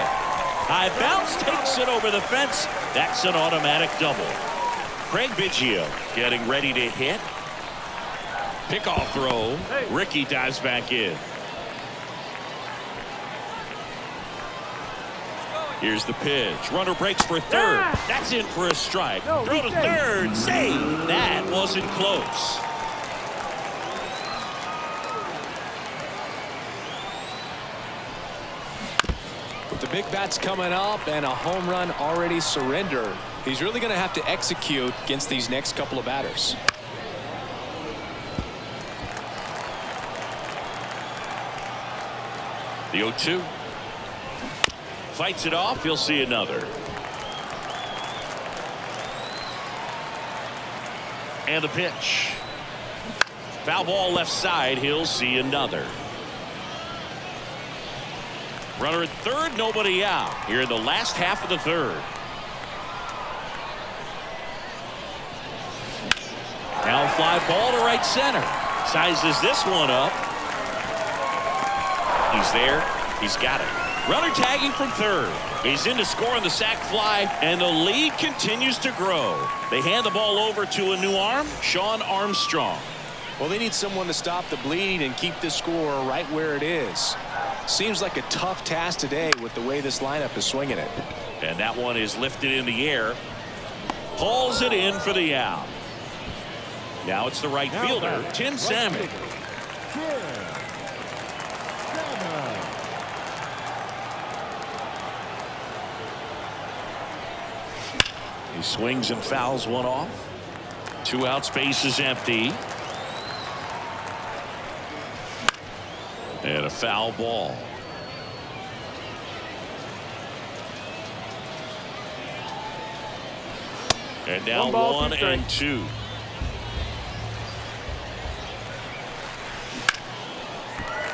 High bounce takes it over the fence. That's an automatic double. Craig Biggio getting ready to hit. Pickoff throw. Ricky dives back in. Here's the pitch. Runner breaks for third. That's in for a strike. Throw to third. Save. That wasn't close.
With the big bats coming up and a home run already surrendered, he's really going to have to execute against these next couple of batters.
The 0-2. Fights it off. He'll see another. And the pitch. Foul ball left side. He'll see another. Runner at third. Nobody out. Here in the last half of the third. Now fly ball to right center. Sizes this one up. He's there. He's got it. Runner tagging from third. He's in to score on the sac fly, and the lead continues to grow. They hand the ball over to a new arm, Sean Armstrong.
Well, they need someone to stop the bleed and keep the score right where it is. Seems like a tough task today with the way this lineup is swinging it.
And that one is lifted in the air. Pulls it in for the out. Now it's the right fielder, Tim Salmon. He swings and fouls one off. 2 outs, base is empty. And a foul ball. And now 1 and 2.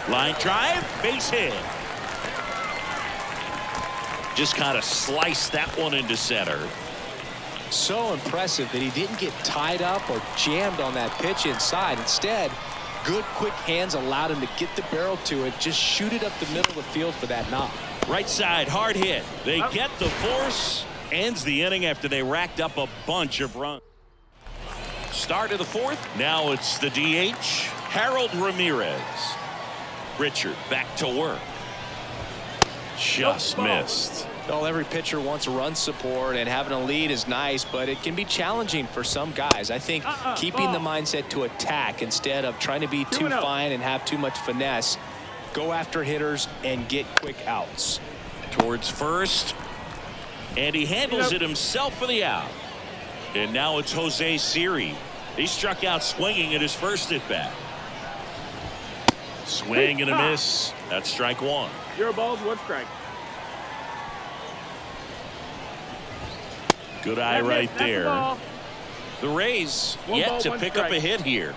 Line drive, base hit. Just kind of sliced that one into center.
So impressive that he didn't get tied up or jammed on that pitch inside. Instead, good quick hands allowed him to get the barrel to it, just shoot it up the middle of the field for that knock.
Right side, hard hit. They get the force. Ends the inning after they racked up a bunch of runs. Start of the 4th. Now it's the DH, Harold Ramirez. Richard back to work. Just missed.
Well, every pitcher wants run support, and having a lead is nice, but it can be challenging for some guys. I think keeping the mindset to attack instead of trying to be too fine and have too much finesse. Go after hitters and get quick outs.
Towards first. And he handles it himself for the out. And now it's Jose Siri. He struck out swinging at his first at bat. Swing and a miss. That's strike 1.
0 balls, 1 strike.
Good eye right there. The Rays yet to pick up a hit here.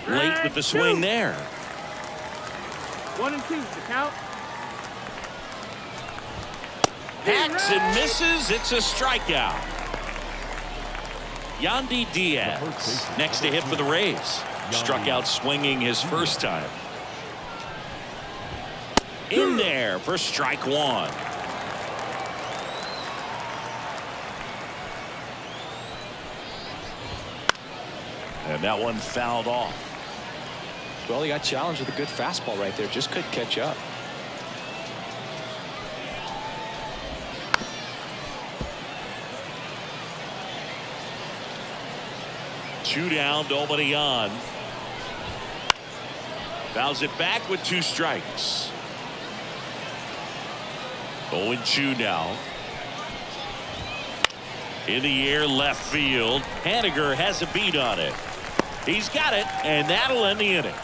Late with the swing there.
1 and 2, the count.
Hacks and misses. It's a strikeout. Yandy Diaz next to hit for the Rays. Struck out swinging his first time. In there for strike 1. And that one fouled off.
Well, he got challenged with a good fastball right there. Just couldn't catch up.
Two down, nobody on. Fouls it back with 2 strikes. 0-2 now. In the air, left field. Haniger has a beat on it. He's got it, and that'll end the inning.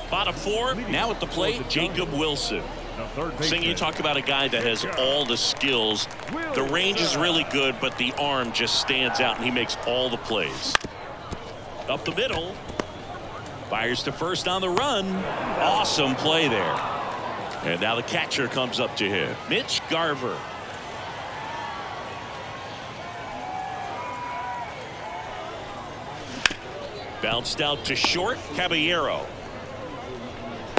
Bottom 4, now at the plate, Jacob Wilson. Sing, you talk about a guy that has all the skills. The range is really good, but the arm just stands out, and he makes all the plays. Up the middle. Fires to first on the run. Awesome play there. And now the catcher comes up to him. Mitch Garver. Bounced out to short. Caballero.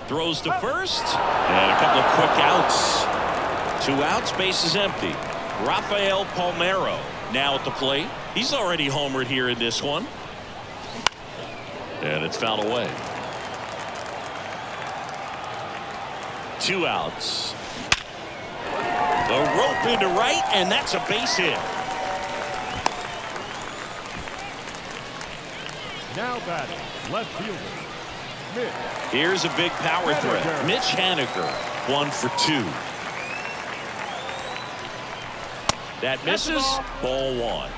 Throws to first. And a couple of quick outs. 2 outs. Base is empty. Rafael Palmeiro now at the plate. He's already homered here in this one. And it's fouled away. 2 outs. The rope into right, and that's a base hit.
Now batting, left fielder, Mitch.
Here's a big power threat. Mitch Haniger, 1 for 2. That misses. Ball 1.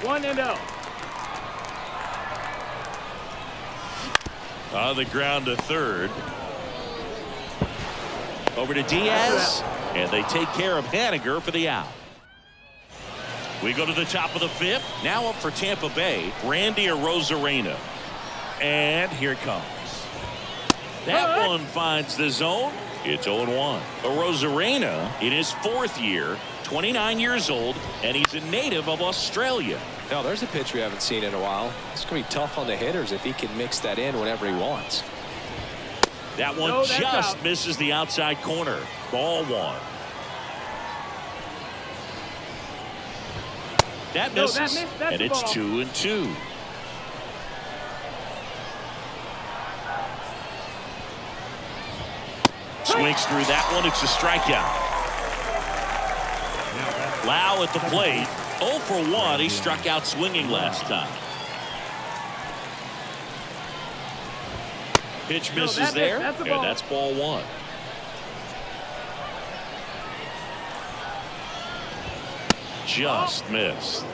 1-0.
On the ground to third. Over to Diaz. And they take care of Haniger for the out. We go to the top of the 5th. Now up for Tampa Bay, Randy Arozarena. And here it comes. That one finds the zone. It's 0-1. Arozarena in his 4th year, 29 years old, and he's a native of Australia.
Now, there's a pitch we haven't seen in a while. It's going to be tough on the hitters if he can mix that in whenever he wants.
That one just misses the outside corner. Ball 1. That misses, and it's 2-2. Swings through that one. It's a strikeout. Lau at the plate. 0 for 1. He struck out swinging last time. Pitch misses there, and that's ball 1. Just missed.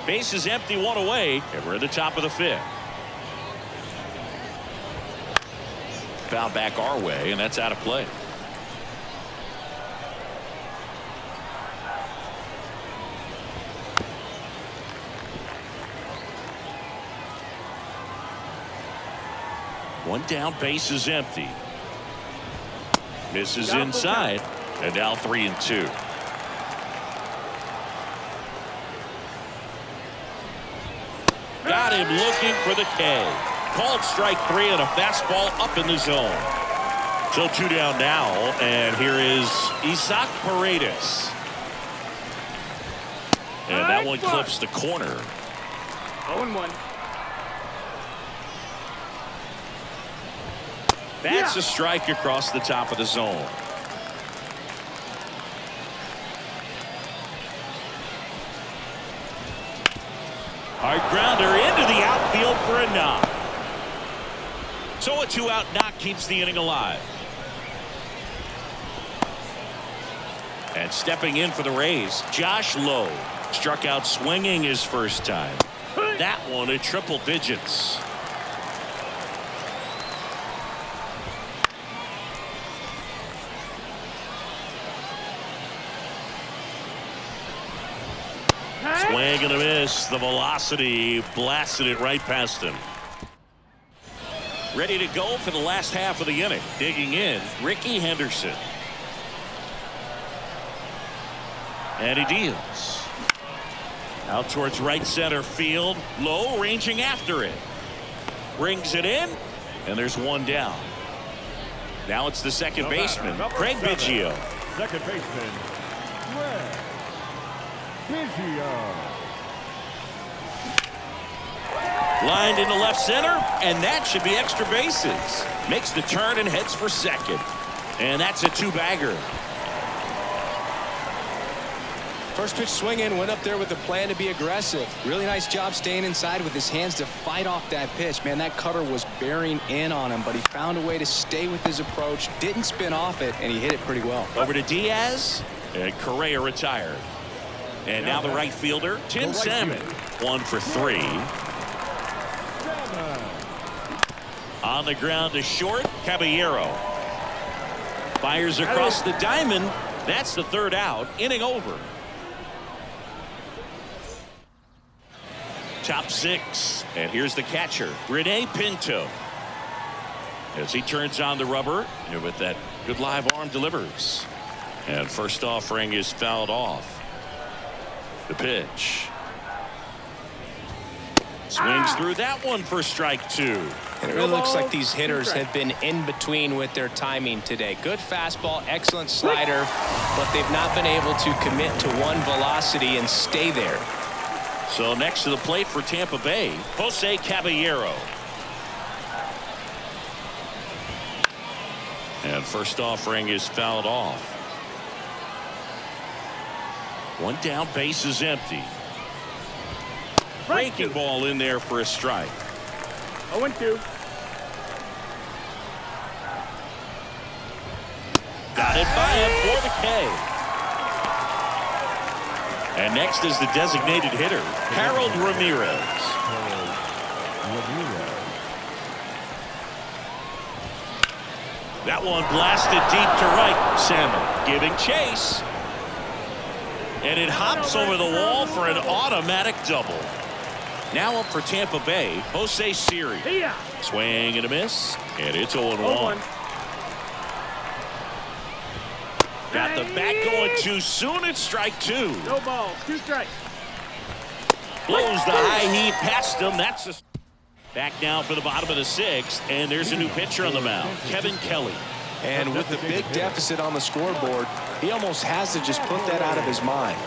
Base is empty, 1 away, and we're at the top of the 5th. Foul back our way, and that's out of play. One down, base is empty. Misses inside, and now 3-2. Got him looking for the K. Called strike 3 and a fastball up in the zone. So 2 down now, and here is Isaac Paredes. And that one clips the corner.
0-1.
That's a strike across the top of the zone. Hard grounder into the outfield for a knock. So a 2-out knock keeps the inning alive. And stepping in for the Rays, Josh Lowe. Struck out swinging his first time. That one at triple digits. Swing and a miss. The velocity blasted it right past him. Ready to go for the last half of the inning. Digging in, Ricky Henderson. And he deals. Out towards right center field. Low, ranging after it. Brings it in, and there's 1 down. Now it's the second baseman, Craig Biggio.
Second baseman, Craig Biggio.
Lined into left center, and that should be extra bases. Makes the turn and heads for second. And that's a 2-bagger.
First pitch swing in, went up there with a plan to be aggressive. Really nice job staying inside with his hands to fight off that pitch. Man, that cutter was bearing in on him, but he found a way to stay with his approach, didn't spin off it, and he hit it pretty well.
Over to Diaz, and Correa retired. And now the right fielder, Tim Salmon. 1 for 3. On the ground to short, Caballero. Fires across the diamond. That's the 3rd out. Inning over. Top 6. And here's the catcher, Rene Pinto. As he turns on the rubber, and with that good live arm delivers. And first offering is fouled off. The pitch. Swings through that one for strike 2.
And it really looks like these hitters have been in between with their timing today. Good fastball, excellent slider, but they've not been able to commit to one velocity and stay there.
So next to the plate for Tampa Bay, Jose Caballero. And first offering is fouled off. 1 down, base is empty. Breaking ball in there for a strike.
0-2.
Got it by him for the K. And next is the designated hitter, Harold Ramirez. That one blasted deep to right. Salmon giving chase. And it hops over the wall for an automatic double. Now up for Tampa Bay, Jose Siri. Swing and a miss, and it's 0-1. Got the bat going too soon. It's strike 2.
No ball, 2 strikes.
Blows the high heat past him. That's a back now for the bottom of the 6th, and there's a new pitcher on the mound, Kevin Kelly.
And with the big deficit on the scoreboard, he almost has to just put that out of his mind.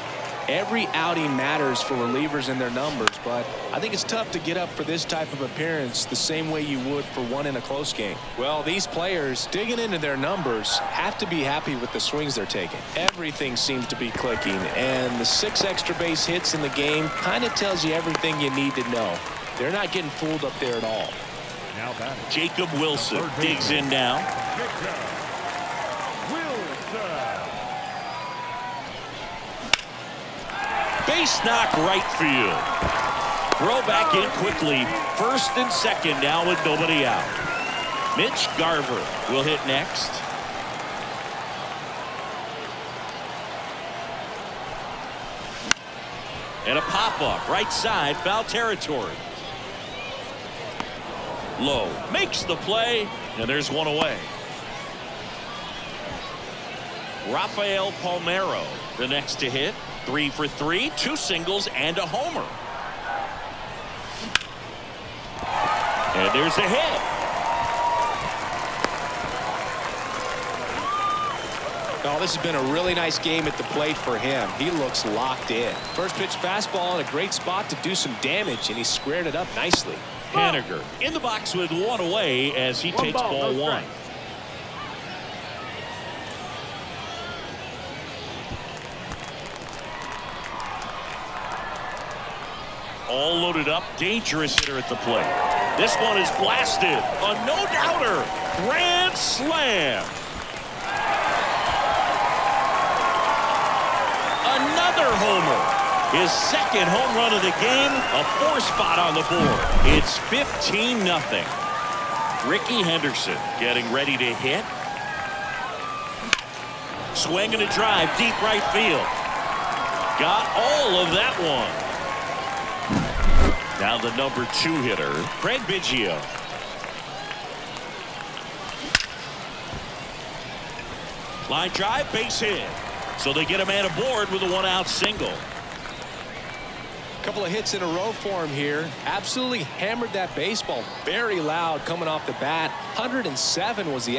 Every outing matters for relievers and their numbers, but I think it's tough to get up for this type of appearance the same way you would for one in a close game. Well, these players digging into their numbers have to be happy with the swings they're taking. Everything seems to be clicking, and the 6 extra base hits in the game kind of tells you everything you need to know. They're not getting fooled up there at all.
Now batting.
Jacob Wilson digs in now. Base knock right field. Throw back in quickly. First and second now with nobody out. Mitch Garver will hit next. And a pop-up right side, foul territory. Low makes the play, and there's one away. Rafael Palmeiro the next to hit. 3 for 3, 2 singles and a homer. And there's a hit.
Oh, this has been a really nice game at the plate for him. He looks locked in. First pitch fastball in a great spot to do some damage, and he squared it up nicely.
Haniger in the box with one away as he takes ball one. All loaded up, dangerous hitter at the plate. This one is blasted. A no-doubter. Grand slam. Another homer. His second home run of the game. A 4-spot on the board. It's 15-0. Ricky Henderson getting ready to hit. Swing and a drive, deep right field. Got all of that one. Now the number 2 hitter, Craig Biggio. Line drive, base hit. So they get a man aboard with a 1-out single.
Couple of hits in a row for him here. Absolutely hammered that baseball. Very loud coming off the bat. 107 was the